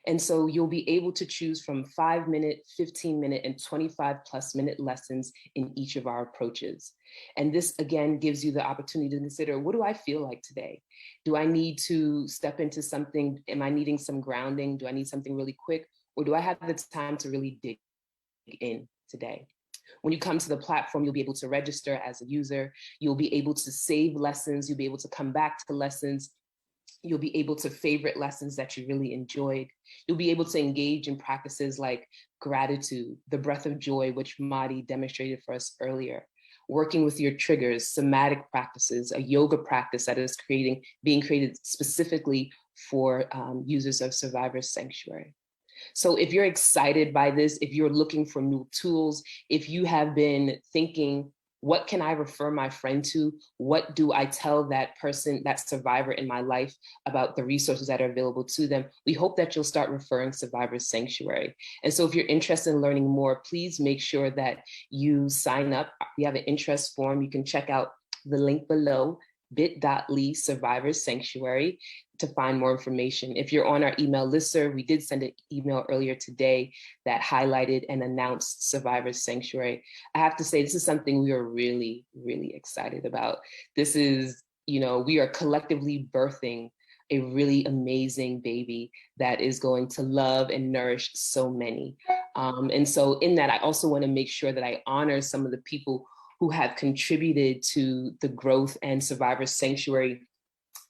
And so you'll be able to choose from 5-minute, 15-minute, and 25+ minute lessons in each of our approaches. And this, again, gives you the opportunity to consider, what do I feel like today? Do I need to step into something? Am I needing some grounding? Do I need something really quick? Or do I have the time to really dig in today? When you come to the platform, you'll be able to register as a user. You'll be able to save lessons. You'll be able to come back to lessons. You'll be able to favorite lessons that you really enjoyed. You'll be able to engage in practices like gratitude, the breath of joy, which Madi demonstrated for us earlier, working with your triggers, somatic practices, a yoga practice that is being created specifically for users of Survivors Sanctuary. So if you're excited by this, if you're looking for new tools, if you have been thinking, what can I refer my friend to? What do I tell that person, that survivor in my life about the resources that are available to them? We hope that you'll start referring Survivors Sanctuary. And so if you're interested in learning more, please make sure that you sign up. We have an interest form. You can check out the link below, bit.ly Survivors Sanctuary, to find more information. If you're on our email listserv, we did send an email earlier today that highlighted and announced Survivors Sanctuary. I have to say, this is something we are really, really excited about. This is, we are collectively birthing a really amazing baby that is going to love and nourish so many. And so in that, I also want to make sure that I honor some of the people who have contributed to the growth and Survivors Sanctuary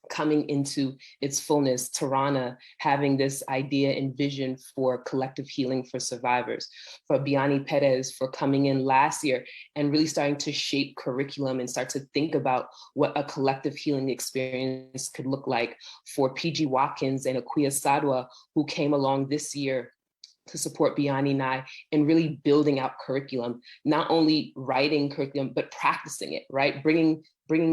coming into its fullness. Tarana having this idea and vision for collective healing for survivors, for Biani Perez for coming in last year and really starting to shape curriculum and start to think about what a collective healing experience could look like, for PG Watkins and Akuya Sadwa, who came along this year to support Biani and I in really building out curriculum, not only writing curriculum, but practicing it, right? Bringing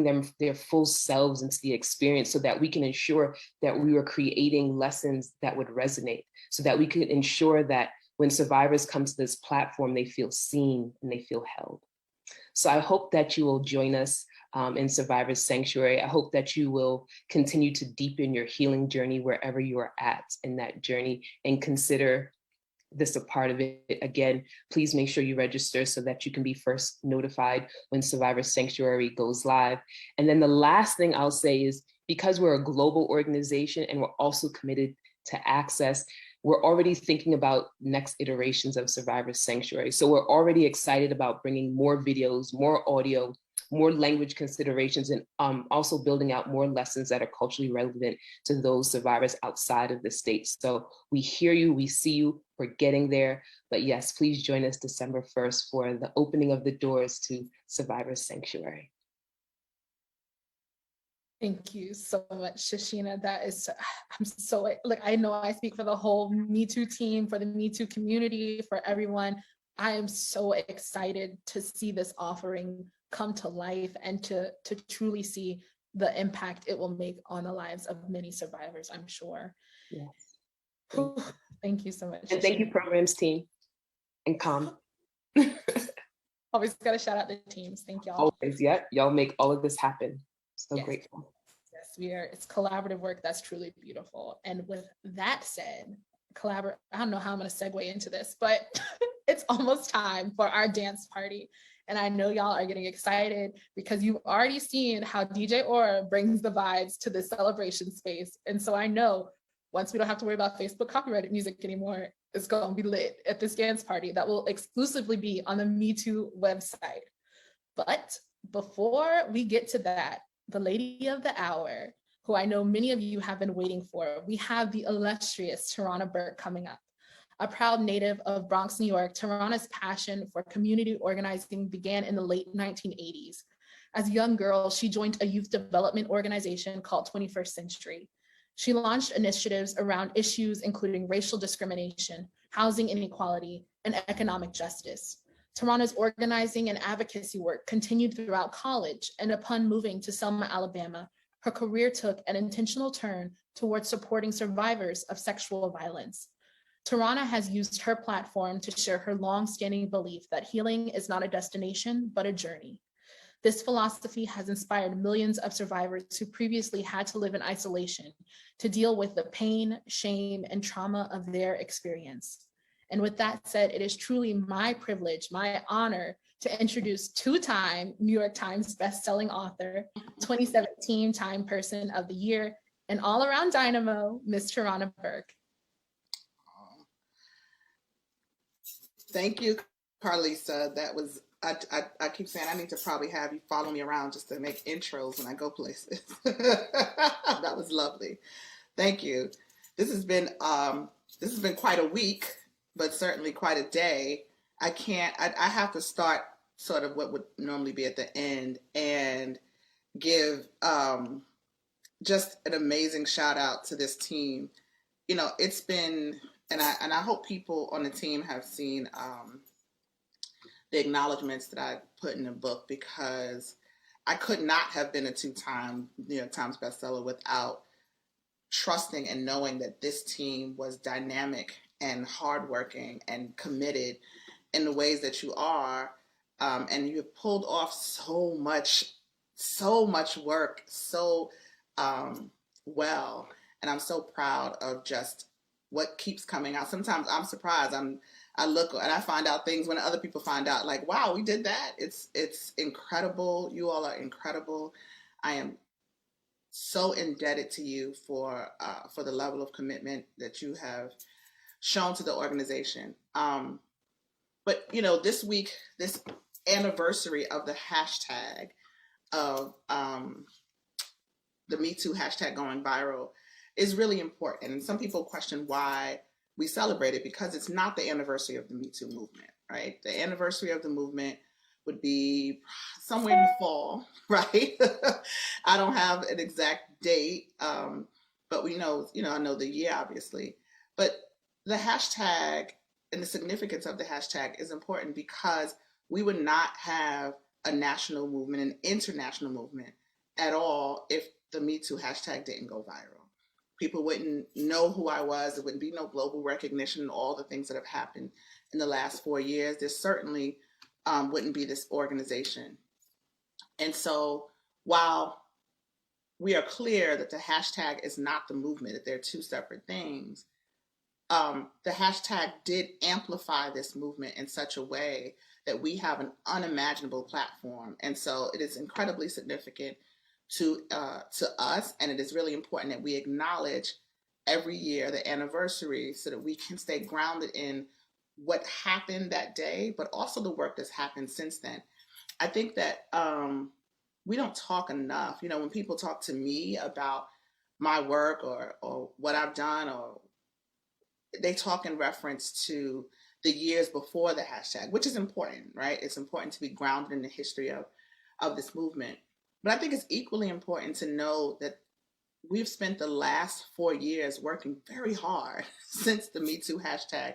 them their full selves into the experience so that we can ensure that we were creating lessons that would resonate, so that we could ensure that when survivors come to this platform, they feel seen and they feel held. So I hope that you will join us in Survivors Sanctuary. I hope that you will continue to deepen your healing journey wherever you are at in that journey, and consider this a part of it. Again, please make sure you register so that you can be first notified when Survivors Sanctuary goes live. And then the last thing I'll say is, because we're a global organization and we're also committed to access, we're already thinking about next iterations of Survivors Sanctuary. So we're already excited about bringing more videos, more audio, more language considerations, and also building out more lessons that are culturally relevant to those survivors outside of the States. So we hear you, we see you, we're getting there. But yes, please join us December 1st for the opening of the doors to Survivors Sanctuary. Thank you so much, Shashina. That is, I'm so, like, I know I speak for the whole Me Too team, for the Me Too community, for everyone. I am so excited to see this offering come to life and to truly see the impact it will make on the lives of many survivors, I'm sure. Yes. Thank you so much. And thank you, programs team and COM. Always got to shout out the teams. Thank y'all. Always, yeah. Y'all make all of this happen. So Yes. grateful. Yes, it's collaborative work that's truly beautiful. And with that said, I don't know how I'm going to segue into this, but it's almost time for our dance party. And I know y'all are getting excited because you've already seen how DJ Aura brings the vibes to the celebration space. And so I know once we don't have to worry about Facebook copyrighted music anymore, it's going to be lit at this dance party that will exclusively be on the Me Too website. But before we get to that, the lady of the hour, who I know many of you have been waiting for, we have the illustrious Tarana Burke coming up. A proud native of Bronx, New York, Tarana's passion for community organizing began in the late 1980s. As a young girl, she joined a youth development organization called 21st Century. She launched initiatives around issues including racial discrimination, housing inequality, and economic justice. Tarana's organizing and advocacy work continued throughout college, and upon moving to Selma, Alabama, her career took an intentional turn towards supporting survivors of sexual violence. Tarana has used her platform to share her long-standing belief that healing is not a destination, but a journey. This philosophy has inspired millions of survivors who previously had to live in isolation to deal with the pain, shame, and trauma of their experience. And with that said, it is truly my privilege, my honor, to introduce two-time New York Times bestselling author, 2017 Time Person of the Year, and all-around dynamo, Miss Tarana Burke. Thank you, Carlisa. That was, I keep saying I need to probably have you follow me around just to make intros when I go places. That was lovely. Thank you. This has been quite a week, but certainly quite a day. I have to start sort of what would normally be at the end and give just an amazing shout out to this team. You know, it's been, and I hope people on the team have seen the acknowledgments that I put in the book, because I could not have been a 2-time New York Times bestseller without trusting and knowing that this team was dynamic and hardworking and committed in the ways that you are. And you have pulled off so much work so well. And I'm so proud of just what keeps coming out. Sometimes I'm surprised. I look and I find out things when other people find out, like, wow, we did that. It's incredible. You all are incredible. I am so indebted to you for the level of commitment that you have shown to the organization. But this week, this anniversary of the hashtag of the Me Too hashtag going viral is really important. And some people question why we celebrate it, because it's not the anniversary of the Me Too movement, right? The anniversary of the movement would be somewhere in the fall, right? I don't have an exact date, but we know, I know the year, obviously. But the hashtag and the significance of the hashtag is important, because we would not have a national movement, an international movement at all, if the Me Too hashtag didn't go viral. People wouldn't know who I was. There wouldn't be no global recognition and all the things that have happened in the last 4 years. There certainly wouldn't be this organization. And so while we are clear that the hashtag is not the movement, that they're two separate things, the hashtag did amplify this movement in such a way that we have an unimaginable platform. And so it is incredibly significant to us, and it is really important that we acknowledge every year the anniversary, so that we can stay grounded in what happened that day, but also the work that's happened since then. I think that we don't talk enough. When people talk to me about my work or what I've done, or they talk in reference to the years before the hashtag, which is important, right? It's important to be grounded in the history of this movement. But I think it's equally important to know that we've spent the last 4 years working very hard since the Me Too hashtag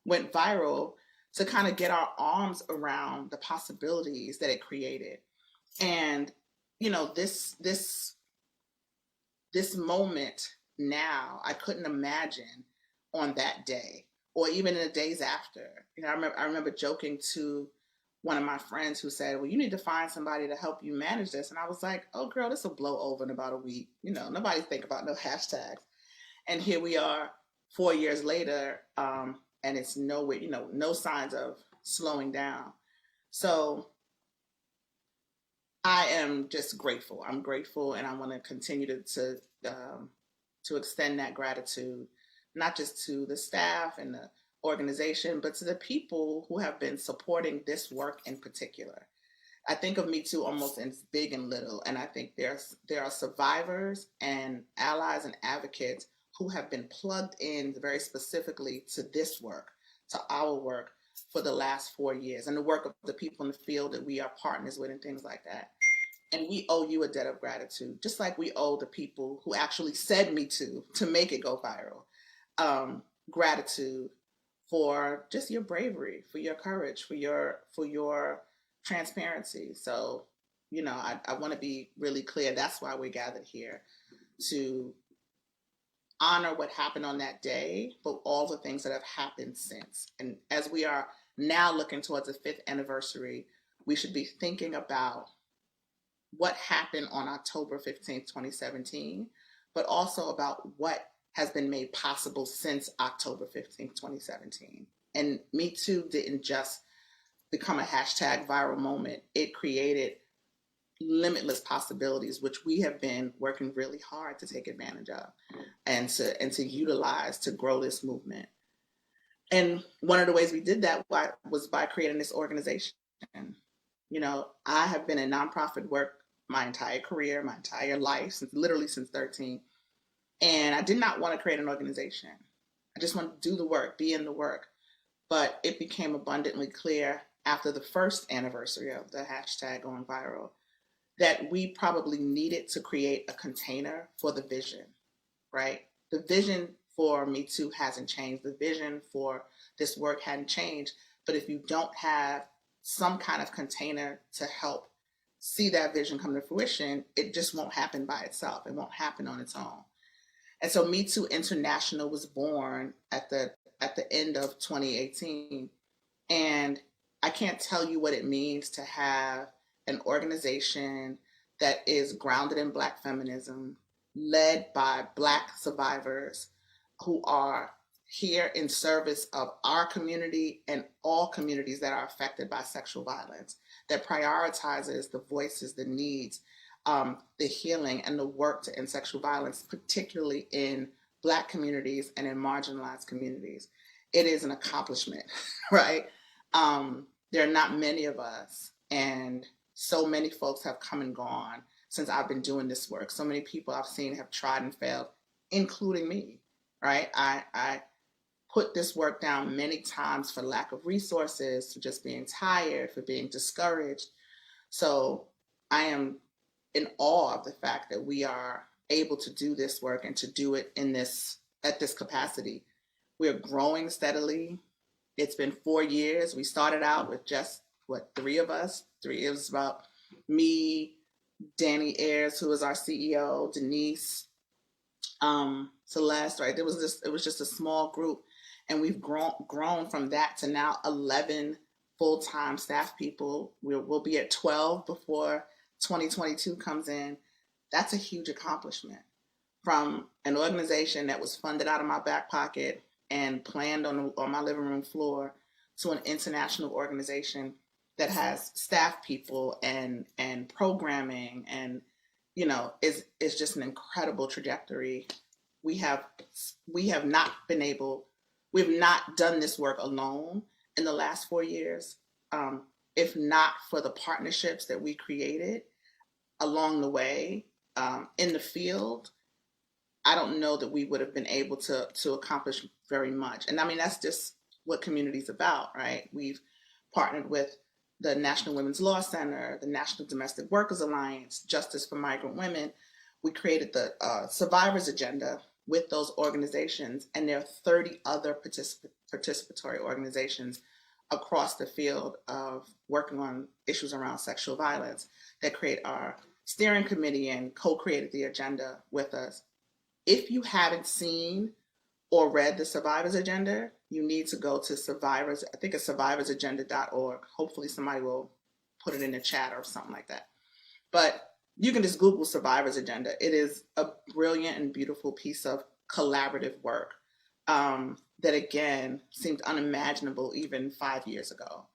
went viral to kind of get our arms around the possibilities that it created. And, this moment now, I couldn't imagine on that day or even in the days after. I remember joking to one of my friends who said, well, you need to find somebody to help you manage this. And I was like, oh girl, this will blow over in about a week. Nobody think about no hashtags. And here we are 4 years later, and it's nowhere, no signs of slowing down. So I am just grateful. I'm grateful, and I want to continue to extend that gratitude, not just to the staff and the organization, but to the people who have been supporting this work in particular. I think of Me Too almost as big and little, and I think there are survivors and allies and advocates who have been plugged in very specifically to this work, to our work for the last 4 years, and the work of the people in the field that we are partners with and things like that. And we owe you a debt of gratitude, just like we owe the people who actually said Me Too to make it go viral. Gratitude for just your bravery, for your courage, for your transparency. So, I want to be really clear. That's why we're gathered here, to honor what happened on that day, but all the things that have happened since. And as we are now looking towards the 5th anniversary, we should be thinking about what happened on October 15th, 2017, but also about what has been made possible since October 15th, 2017. And Me Too didn't just become a hashtag viral moment. It created limitless possibilities, which we have been working really hard to take advantage of and to utilize to grow this movement. And one of the ways we did that was by creating this organization. I have been in nonprofit work my entire career, my entire life, literally since 13. And I did not want to create an organization. I just wanted to do the work, be in the work. But it became abundantly clear after the 1st anniversary of the hashtag going viral that we probably needed to create a container for the vision, right? The vision for Me Too hasn't changed. The vision for this work hadn't changed. But if you don't have some kind of container to help see that vision come to fruition, it just won't happen by itself. It won't happen on its own. And so Me Too International was born at the end of 2018. And I can't tell you what it means to have an organization that is grounded in Black feminism, led by Black survivors who are here in service of our community and all communities that are affected by sexual violence, that prioritizes the voices, the needs, the healing, and the work to end sexual violence, particularly in Black communities and in marginalized communities. It is an accomplishment, right? There are not many of us, and so many folks have come and gone since I've been doing this work. So many people I've seen have tried and failed, including me, right? I put this work down many times for lack of resources, for just being tired, for being discouraged. So I am in awe of the fact that we are able to do this work and to do it at this capacity. We're growing steadily. It's been 4 years. We started out with just, 3 of us? It was about me, Danny Ayers, who is our CEO, Denise, Celeste, right? It was just a small group. And we've grown from that to now 11 full-time staff people. We'll be at 12 before 2022 comes in. That's a huge accomplishment. From an organization that was funded out of my back pocket and planned on my living room floor to an international organization that has staff people and programming and, is just an incredible trajectory. We have not done this work alone in the last 4 years. If not for the partnerships that we created along the way in the field, I don't know that we would have been able to accomplish very much. And I mean, that's just what community is about, right? We've partnered with the National Women's Law Center, the National Domestic Workers Alliance, Justice for Migrant Women. We created the Survivors Agenda with those organizations, and there are 30 other participatory organizations across the field of working on issues around sexual violence that create our steering committee and co-created the agenda with us. If you haven't seen or read the Survivors Agenda, you need to go to Survivors, I think it's survivorsagenda.org. Hopefully somebody will put it in the chat or something like that. But you can just Google Survivors Agenda. It is a brilliant and beautiful piece of collaborative work that, again, seemed unimaginable even 5 years ago.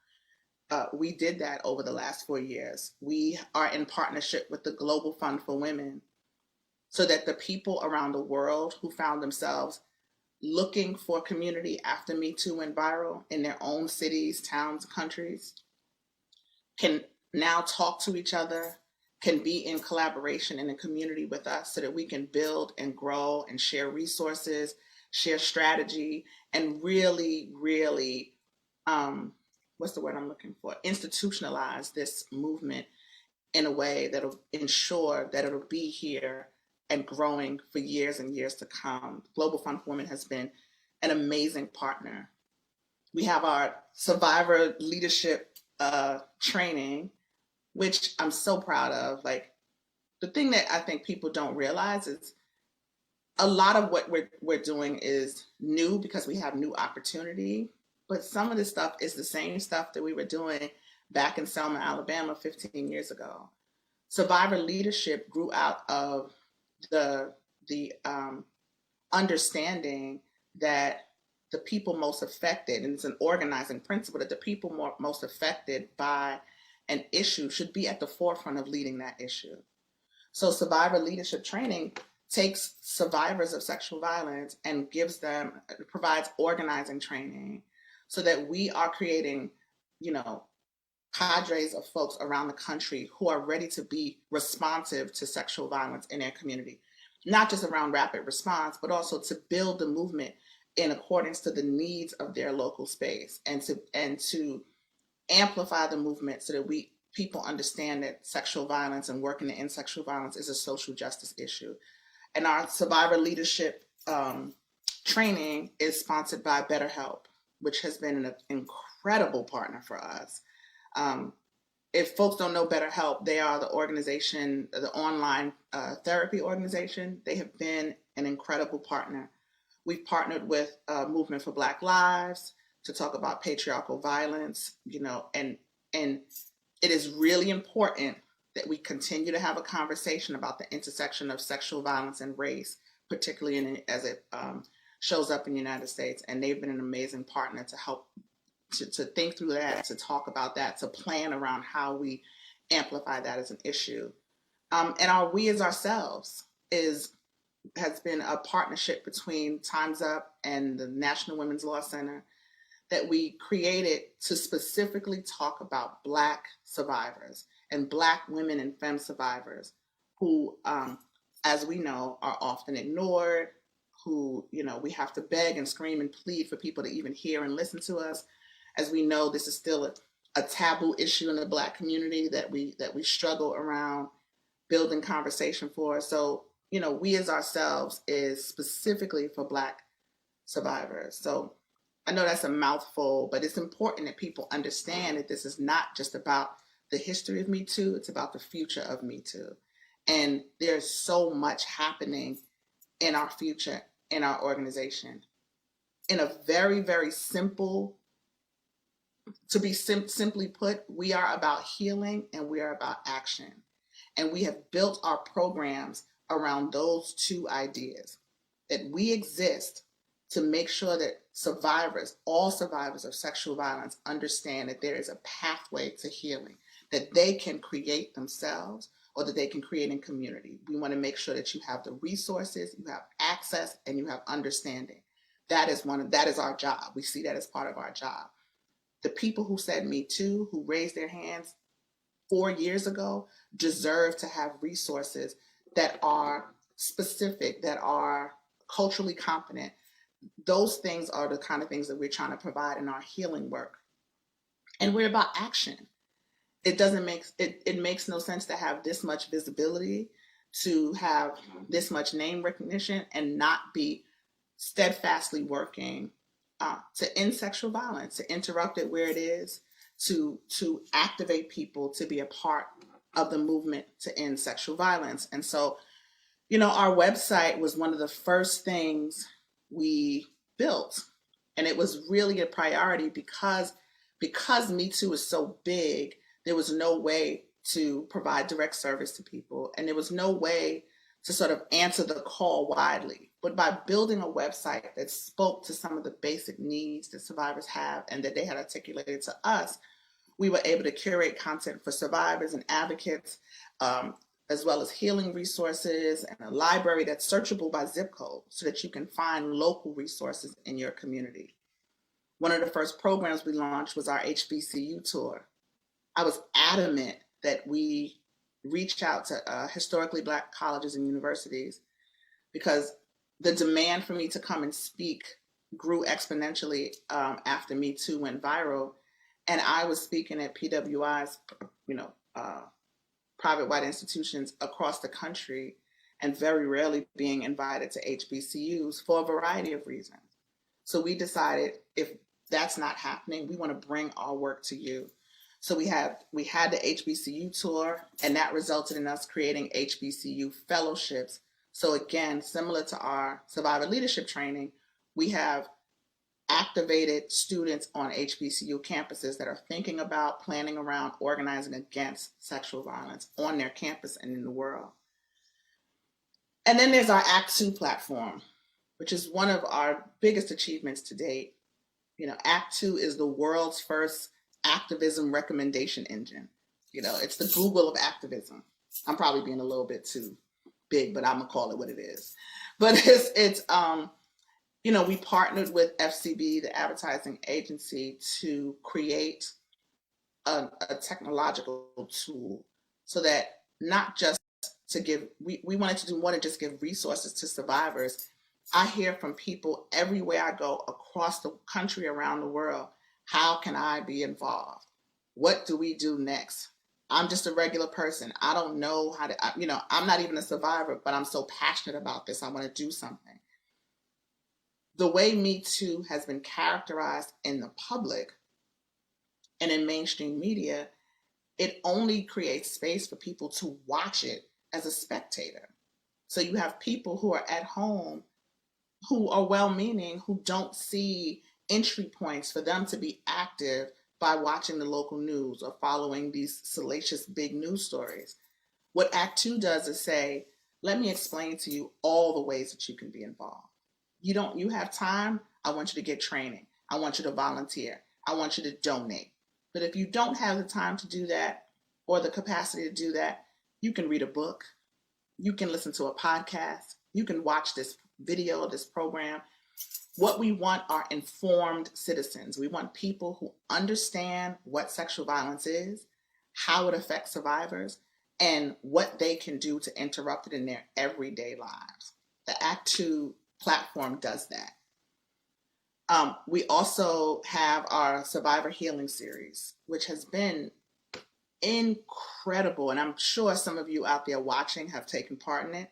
We did that over the last 4 years. We are in partnership with the Global Fund for Women so that the people around the world who found themselves looking for community after Me Too went viral in their own cities, towns, countries, can now talk to each other, can be in collaboration and in community with us so that we can build and grow and share resources, share strategy, and really, really, what's the word I'm looking for? Institutionalize this movement in a way that'll ensure that it'll be here and growing for years and years to come. Global Fund for Women has been an amazing partner. We have our survivor leadership training, which I'm so proud of. Like, the thing that I think people don't realize is a lot of what we're doing is new because we have new opportunity, but some of this stuff is the same stuff that we were doing back in Selma, Alabama 15 years ago. Survivor leadership grew out of the understanding that the people most affected, and it's an organizing principle, that the people most affected by an issue should be at the forefront of leading that issue. So survivor leadership training takes survivors of sexual violence and provides organizing training so that we are creating, cadres of folks around the country who are ready to be responsive to sexual violence in their community, not just around rapid response, but also to build the movement in accordance to the needs of their local space, and to amplify the movement so that people understand that sexual violence and working to end sexual violence is a social justice issue. And our survivor leadership training is sponsored by BetterHelp, which has been an incredible partner for us. If folks don't know BetterHelp, they are the organization, the online therapy organization. They have been an incredible partner. We've partnered with Movement for Black Lives to talk about patriarchal violence, and it is really important that we continue to have a conversation about the intersection of sexual violence and race, particularly as it shows up in the United States. And they've been an amazing partner to help to think through that, to talk about that, to plan around how we amplify that as an issue. And our We As Ourselves has been a partnership between Time's Up and the National Women's Law Center that we created to specifically talk about Black survivors and Black women and femme survivors who, as we know, are often ignored, who, we have to beg and scream and plead for people to even hear and listen to us. As we know, this is still a taboo issue in the Black community that we struggle around building conversation for. So, We As Ourselves is specifically for Black survivors. So I know that's a mouthful, but it's important that people understand that this is not just about the history of Me Too, it's about the future of Me Too. And there's so much happening in our future, in our organization. In a very, very simple, simply put, we are about healing and we are about action. And we have built our programs around those two ideas, that we exist to make sure that all survivors of sexual violence understand that there is a pathway to healing, that they can create themselves or that they can create in community. We want to make sure that you have the resources, you have access, and you have understanding. That is our job. We see that as part of our job. The people who said Me Too, who raised their hands 4 years ago, deserve to have resources that are specific, that are culturally competent. Those things are the kind of things that we're trying to provide in our healing work. And we're about action. It makes no sense to have this much visibility, to have this much name recognition, and not be steadfastly working to end sexual violence, to interrupt it where it is, to activate people to be a part of the movement to end sexual violence. And so, our website was one of the first things we built. And it was really a priority because Me Too is so big, there was no way to provide direct service to people. And there was no way to sort of answer the call widely. But by building a website that spoke to some of the basic needs that survivors have and that they had articulated to us, we were able to curate content for survivors and advocates, as well as healing resources and a library that's searchable by zip code so that you can find local resources in your community. One of the first programs we launched was our HBCU tour. I was adamant that we reach out to historically Black colleges and universities because the demand for me to come and speak grew exponentially after Me Too went viral. And I was speaking at PWI's, private white institutions across the country and very rarely being invited to HBCUs for a variety of reasons. So we decided if that's not happening, we want to bring our work to you. So we had the HBCU tour, and that resulted in us creating HBCU fellowships. So again, similar to our survivor leadership training, we have activated students on HBCU campuses that are thinking about, planning around, organizing against sexual violence on their campus and in the world. And then there's our Act 2 platform, which is one of our biggest achievements to date. Act 2 is the world's first activism recommendation engine. It's the Google of activism. I'm probably being a little bit too big, but I'm gonna call it what it is. But it's we partnered with FCB, the advertising agency, to create a technological tool so that not just to give, we wanted to do more than just give resources to survivors. I hear from people everywhere I go across the country, around the world, how can I be involved? What do we do next? I'm just a regular person. I don't know how to, I'm not even a survivor, but I'm so passionate about this. I want to do something. The way Me Too has been characterized in the public, and and in mainstream media, it only creates space for people to watch it as a spectator. So you have people who are at home who are well-meaning, who don't see entry points for them to be active by watching the local news or following these salacious big news stories. What Act Two does is say, let me explain to you all the ways that you can be involved. You have time, I want you to get training. I want you to volunteer. I want you to donate. But if you don't have the time to do that or the capacity to do that, you can read a book, you can listen to a podcast, you can watch this video, this program. What we want are informed citizens. We want people who understand what sexual violence is, how it affects survivors, and what they can do to interrupt it in their everyday lives. The Act Two platform does that. We also have our Survivor Healing Series, which has been incredible. And I'm sure some of you out there watching have taken part in it.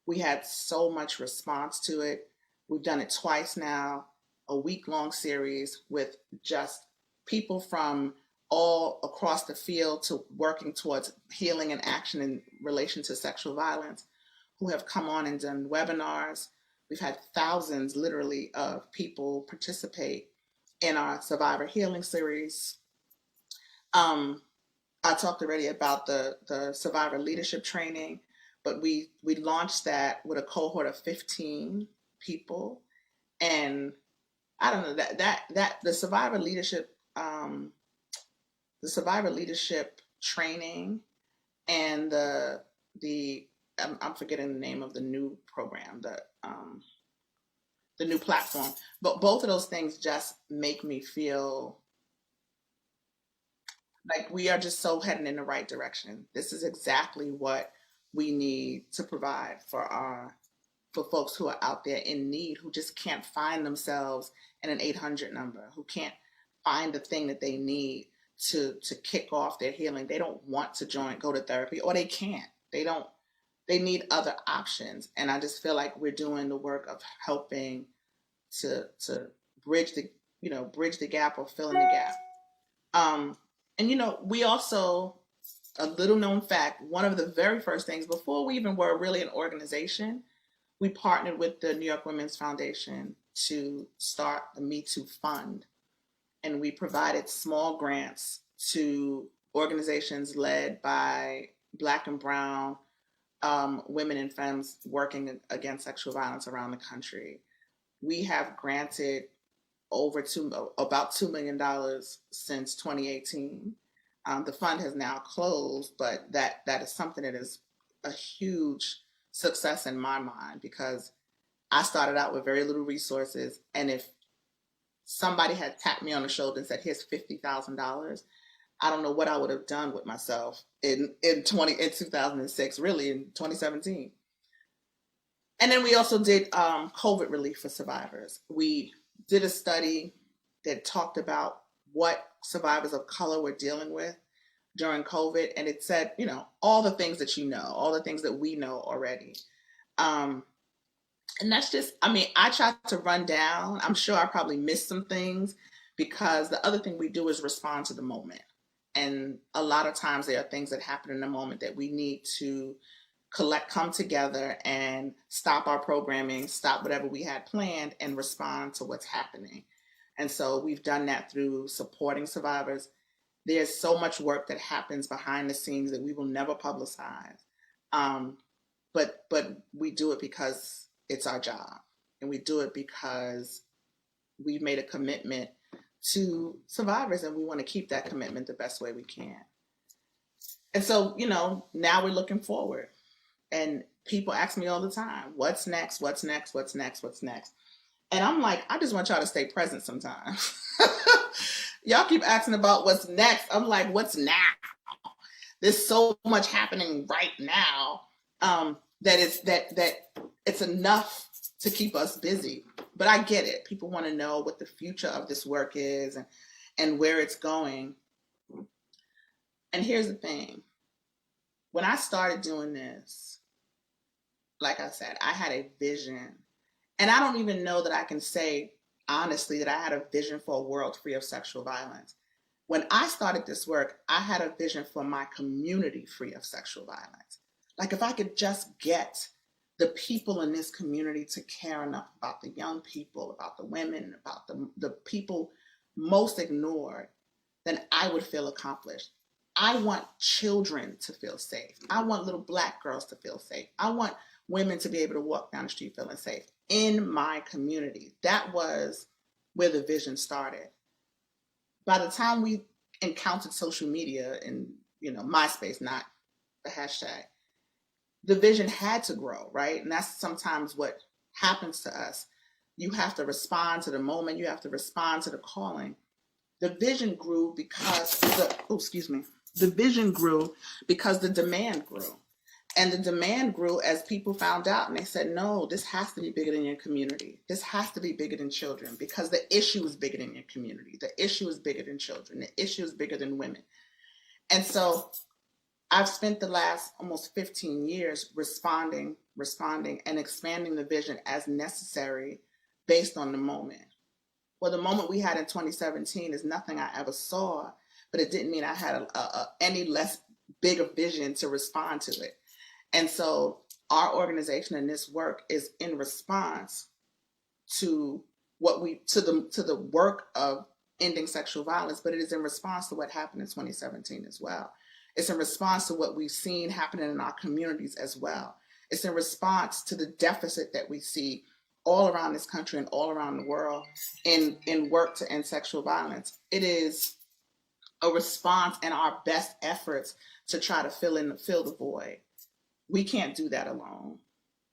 We had so much response to it. We've done it twice now, a week-long series with just people from all across the field to working towards healing and action in relation to sexual violence, who have come on and done webinars. We've had thousands, literally, of people participate in our Survivor Healing Series. I talked already about the Survivor Leadership Training, but we launched that with a cohort of 15 people, and I don't know that the Survivor Leadership Training and I'm forgetting the name of the new program, the new platform, but both of those things just make me feel like we are just so heading in the right direction. This is exactly what we need to provide for folks who are out there in need, who just can't find themselves in an 800 number, who can't find the thing that they need to kick off their healing. They don't want to go to therapy, or they can't. They need other options. And I just feel like we're doing the work of helping to bridge the gap or fill in the gap. And we also, a little known fact, one of the very first things before we even were really an organization, we partnered with the New York Women's Foundation to start the Me Too Fund. And we provided small grants to organizations led by Black and Brown women and femmes working against sexual violence around the country. We have granted about $2 million since 2018. The fund has now closed, but that is something that is a huge success in my mind, because I started out with very little resources, and if somebody had tapped me on the shoulder and said, here's $50,000, I don't know what I would have done with myself in 2006, really in 2017. And then we also did COVID relief for survivors. We did a study that talked about what survivors of color were dealing with during COVID. And it said, all the things that all the things that we know already. And that's just, I tried to run down. I'm sure I probably missed some things, because the other thing we do is respond to the moment. And a lot of times there are things that happen in the moment that we need to come together and stop our programming, stop whatever we had planned, and respond to what's happening. And so we've done that through supporting survivors. There's so much work that happens behind the scenes that we will never publicize. But we do it because it's our job. And we do it because we've made a commitment to survivors, and we want to keep that commitment the best way we can. And so, now we're looking forward. And people ask me all the time, what's next? What's next? What's next? What's next? And I'm like, I just want y'all to stay present sometimes. Y'all keep asking about what's next. I'm like, what's now? There's so much happening right now that it's enough to keep us busy. But I get it. People want to know what the future of this work is and where it's going. And here's the thing. When I started doing this, like I said, I had a vision. And I don't even know that I can say honestly that I had a vision for a world free of sexual violence. When I started this work, I had a vision for my community free of sexual violence. Like if I could just get the people in this community to care enough about the young people, about the women, about the people most ignored, then I would feel accomplished. I want children to feel safe. I want little Black girls to feel safe. I want women to be able to walk down the street feeling safe in my community. That was where the vision started. By the time we encountered social media and, MySpace, not the hashtag, the vision had to grow, right? And that's sometimes what happens to us. You have to respond to the moment. You have to respond to the calling. The vision grew because the vision grew because the demand grew. And the demand grew as people found out and they said, no, this has to be bigger than your community. This has to be bigger than children because the issue is bigger than your community. The issue is bigger than children. The issue is bigger than women. And so I've spent the last almost 15 years responding and expanding the vision as necessary based on the moment. Well, the moment we had in 2017 is nothing I ever saw, but it didn't mean I had any less big a vision to respond to it. And so our organization and this work is in response to the work of ending sexual violence, but it is in response to what happened in 2017 as well. It's in response to what we've seen happening in our communities as well. It's in response to the deficit that we see all around this country and all around the world in work to end sexual violence. It is a response and our best efforts to try to fill the void. We can't do that alone.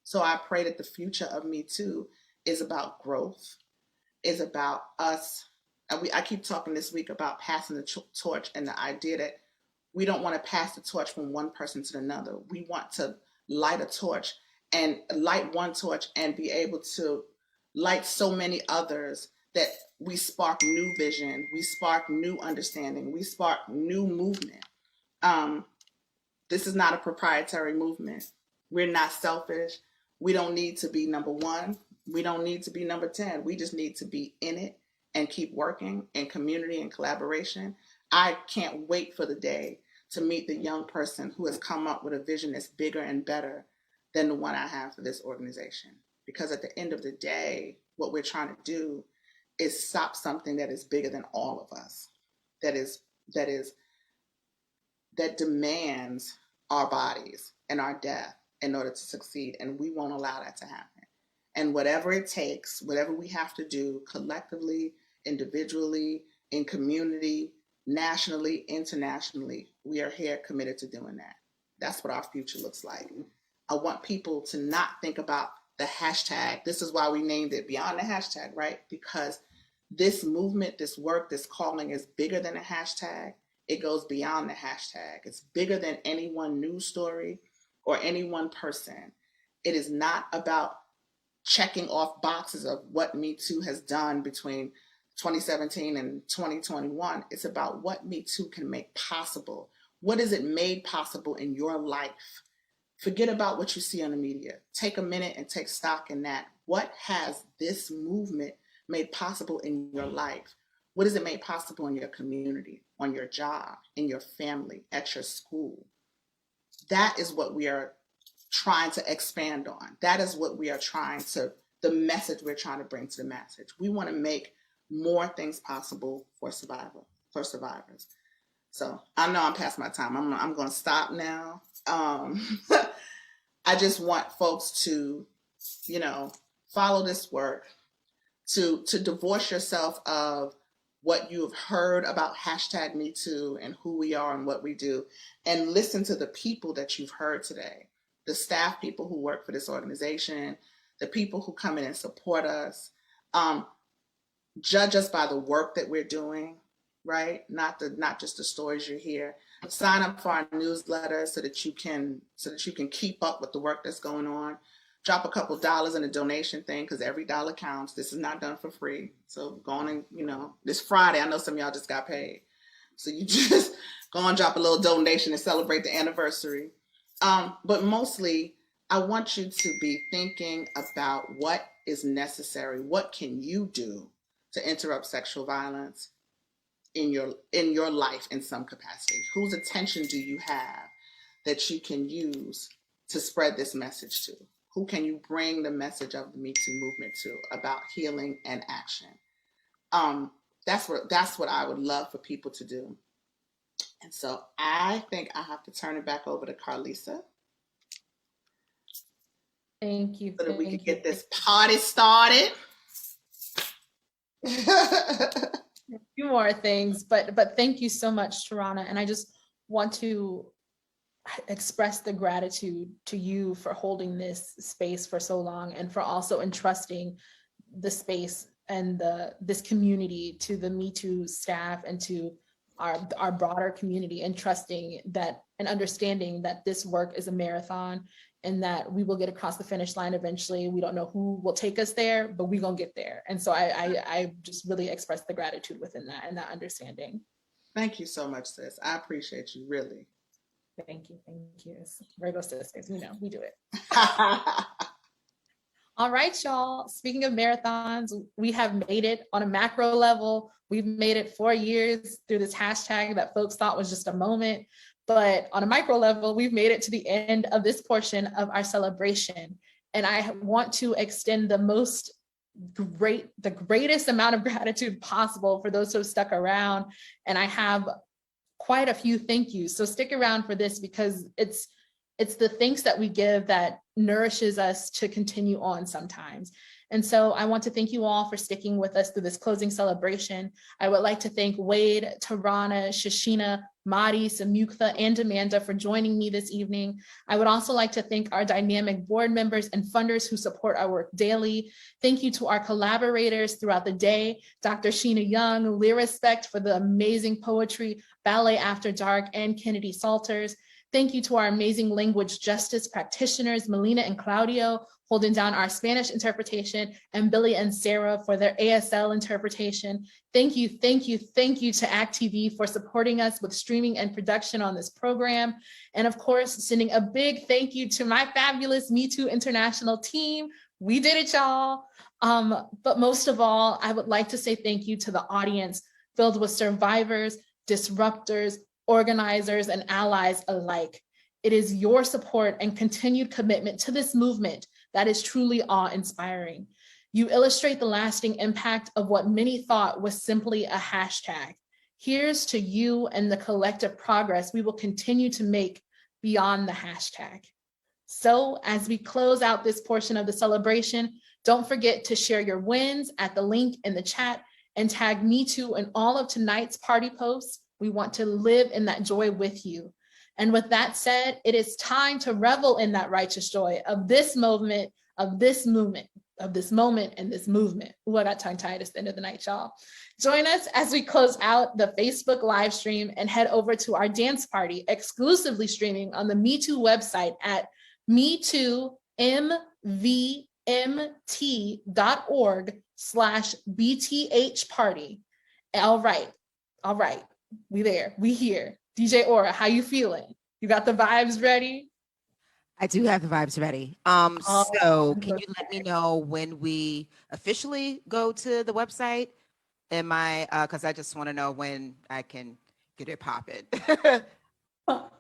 So I pray that the future of Me Too is about growth, is about us. And I keep talking this week about passing the torch and the idea that we don't want to pass the torch from one person to another. We want to light a torch and light one torch and be able to light so many others that we spark new vision, we spark new understanding, we spark new movement. This is not a proprietary movement. We're not selfish. We don't need to be number one. We don't need to be number 10. We just need to be in it and keep working in community and collaboration. I can't wait for the day to meet the young person who has come up with a vision that's bigger and better than the one I have for this organization. Because at the end of the day, what we're trying to do is stop something that is bigger than all of us, that demands our bodies and our death in order to succeed. And we won't allow that to happen. And whatever it takes, whatever we have to do collectively, individually, in community, nationally, internationally, we are here committed to doing that. That's what our future looks like. I want people to not think about the hashtag. This is why we named it Beyond the Hashtag, right? Because this movement, this work, this calling is bigger than a hashtag. It goes beyond the hashtag. It's bigger than any one news story or any one person. It is not about checking off boxes of what Me Too has done between 2017 and 2021. It's about what Me Too can make possible. What is it made possible in your life? Forget about what you see on the media. Take a minute and take stock in that. What has this movement made possible in your life? What is it made possible in your community, on your job, in your family, at your school? That is what we are trying to expand on. That is what we are the message we're trying to bring to the message. We want to make more things possible for survivors. So I know I'm past my time. I'm going to stop now. I just want folks to, follow this work, to divorce yourself of what you have heard about hashtag Me Too and who we are and what we do, and listen to the people that you've heard today, the staff people who work for this organization, the people who come in and support us. Judge us by the work that we're doing, right? Not just the stories you hear. Sign up for our newsletter so that you can keep up with the work that's going on. Drop a couple dollars in a donation thing because every dollar counts. This is not done for free. So go on and, this Friday, I know some of y'all just got paid. So you just go and drop a little donation and celebrate the anniversary. But mostly, I want you to be thinking about what is necessary. What can you do to interrupt sexual violence? in your life in some capacity? Whose attention do you have that you can use to spread this message to? Who can you bring the message of the Me Too movement to about healing and action? That's what I would love for people to do. And so I think I have to turn it back over to Carlisa. Thank you. So that we can get this party started. A few more things, but thank you so much, Tarana. And I just want to express the gratitude to you for holding this space for so long and for also entrusting the space and this community to the Me Too staff and to our broader community, and trusting that and understanding that this work is a marathon and that we will get across the finish line eventually. We don't know who will take us there, but we're gonna get there. And so I just really express the gratitude within that and that understanding. Thank you so much, sis. I appreciate you, really. Thank you. It's Virgo sisters, we do it. All right, y'all. Speaking of marathons, we have made it on a macro level. We've made it 4 years through this hashtag that folks thought was just a moment. But on a micro level, we've made it to the end of this portion of our celebration. And I want to extend the greatest amount of gratitude possible for those who have stuck around. And I have quite a few thank yous. So stick around for this, because it's the thanks that we give that nourishes us to continue on sometimes. And so I want to thank you all for sticking with us through this closing celebration. I would like to thank Wade, Tarana, Shashina, Madi, Samyuktha, and Amanda for joining me this evening. I would also like to thank our dynamic board members and funders who support our work daily. Thank you to our collaborators throughout the day, Dr. Sheena Young, Lyrespect for the amazing poetry, Ballet After Dark, and Kennedy Salters. Thank you to our amazing language justice practitioners, Melina and Claudio, holding down our Spanish interpretation, and Billy and Sarah for their ASL interpretation. Thank you to ACT TV for supporting us with streaming and production on this program. And of course, sending a big thank you to my fabulous Me Too International team. We did it, y'all. But most of all, I would like to say thank you to the audience filled with survivors, disruptors, organizers, and allies alike. It is your support and continued commitment to this movement that is truly awe-inspiring. You illustrate the lasting impact of what many thought was simply a hashtag. Here's to you and the collective progress we will continue to make beyond the hashtag. So as we close out this portion of the celebration, don't forget to share your wins at the link in the chat and tag Me Too in all of tonight's party posts. We want to live in that joy with you. And with that said, it is time to revel in that righteous joy of this moment, and this movement. Ooh, I got tongue-tied at the end of the night, y'all. Join us as we close out the Facebook live stream and head over to our dance party, exclusively streaming on the Me Too website at metoo.org/BTH party. All right. We there, we here. DJ Aura, how you feeling? You got the vibes ready? I do have the vibes ready. So can you let me know when we officially go to the website? Am I, because I just want to know when I can get it popping.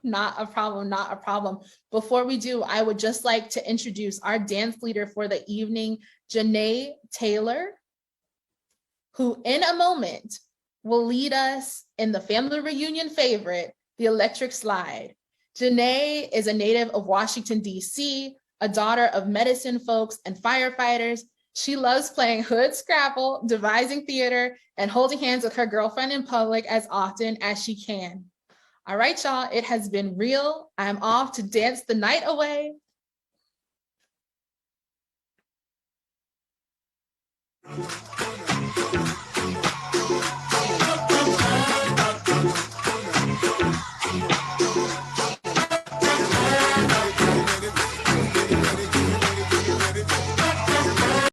Not a problem. Before we do, I would just like to introduce our dance leader for the evening, Janae Taylor, who in a moment will lead us in the family reunion favorite, the Electric Slide. Janae is a native of Washington, D.C., a daughter of medicine folks and firefighters. She loves playing hood scrabble, devising theater, and holding hands with her girlfriend in public as often as she can. All right, y'all, it has been real. I'm off to dance the night away.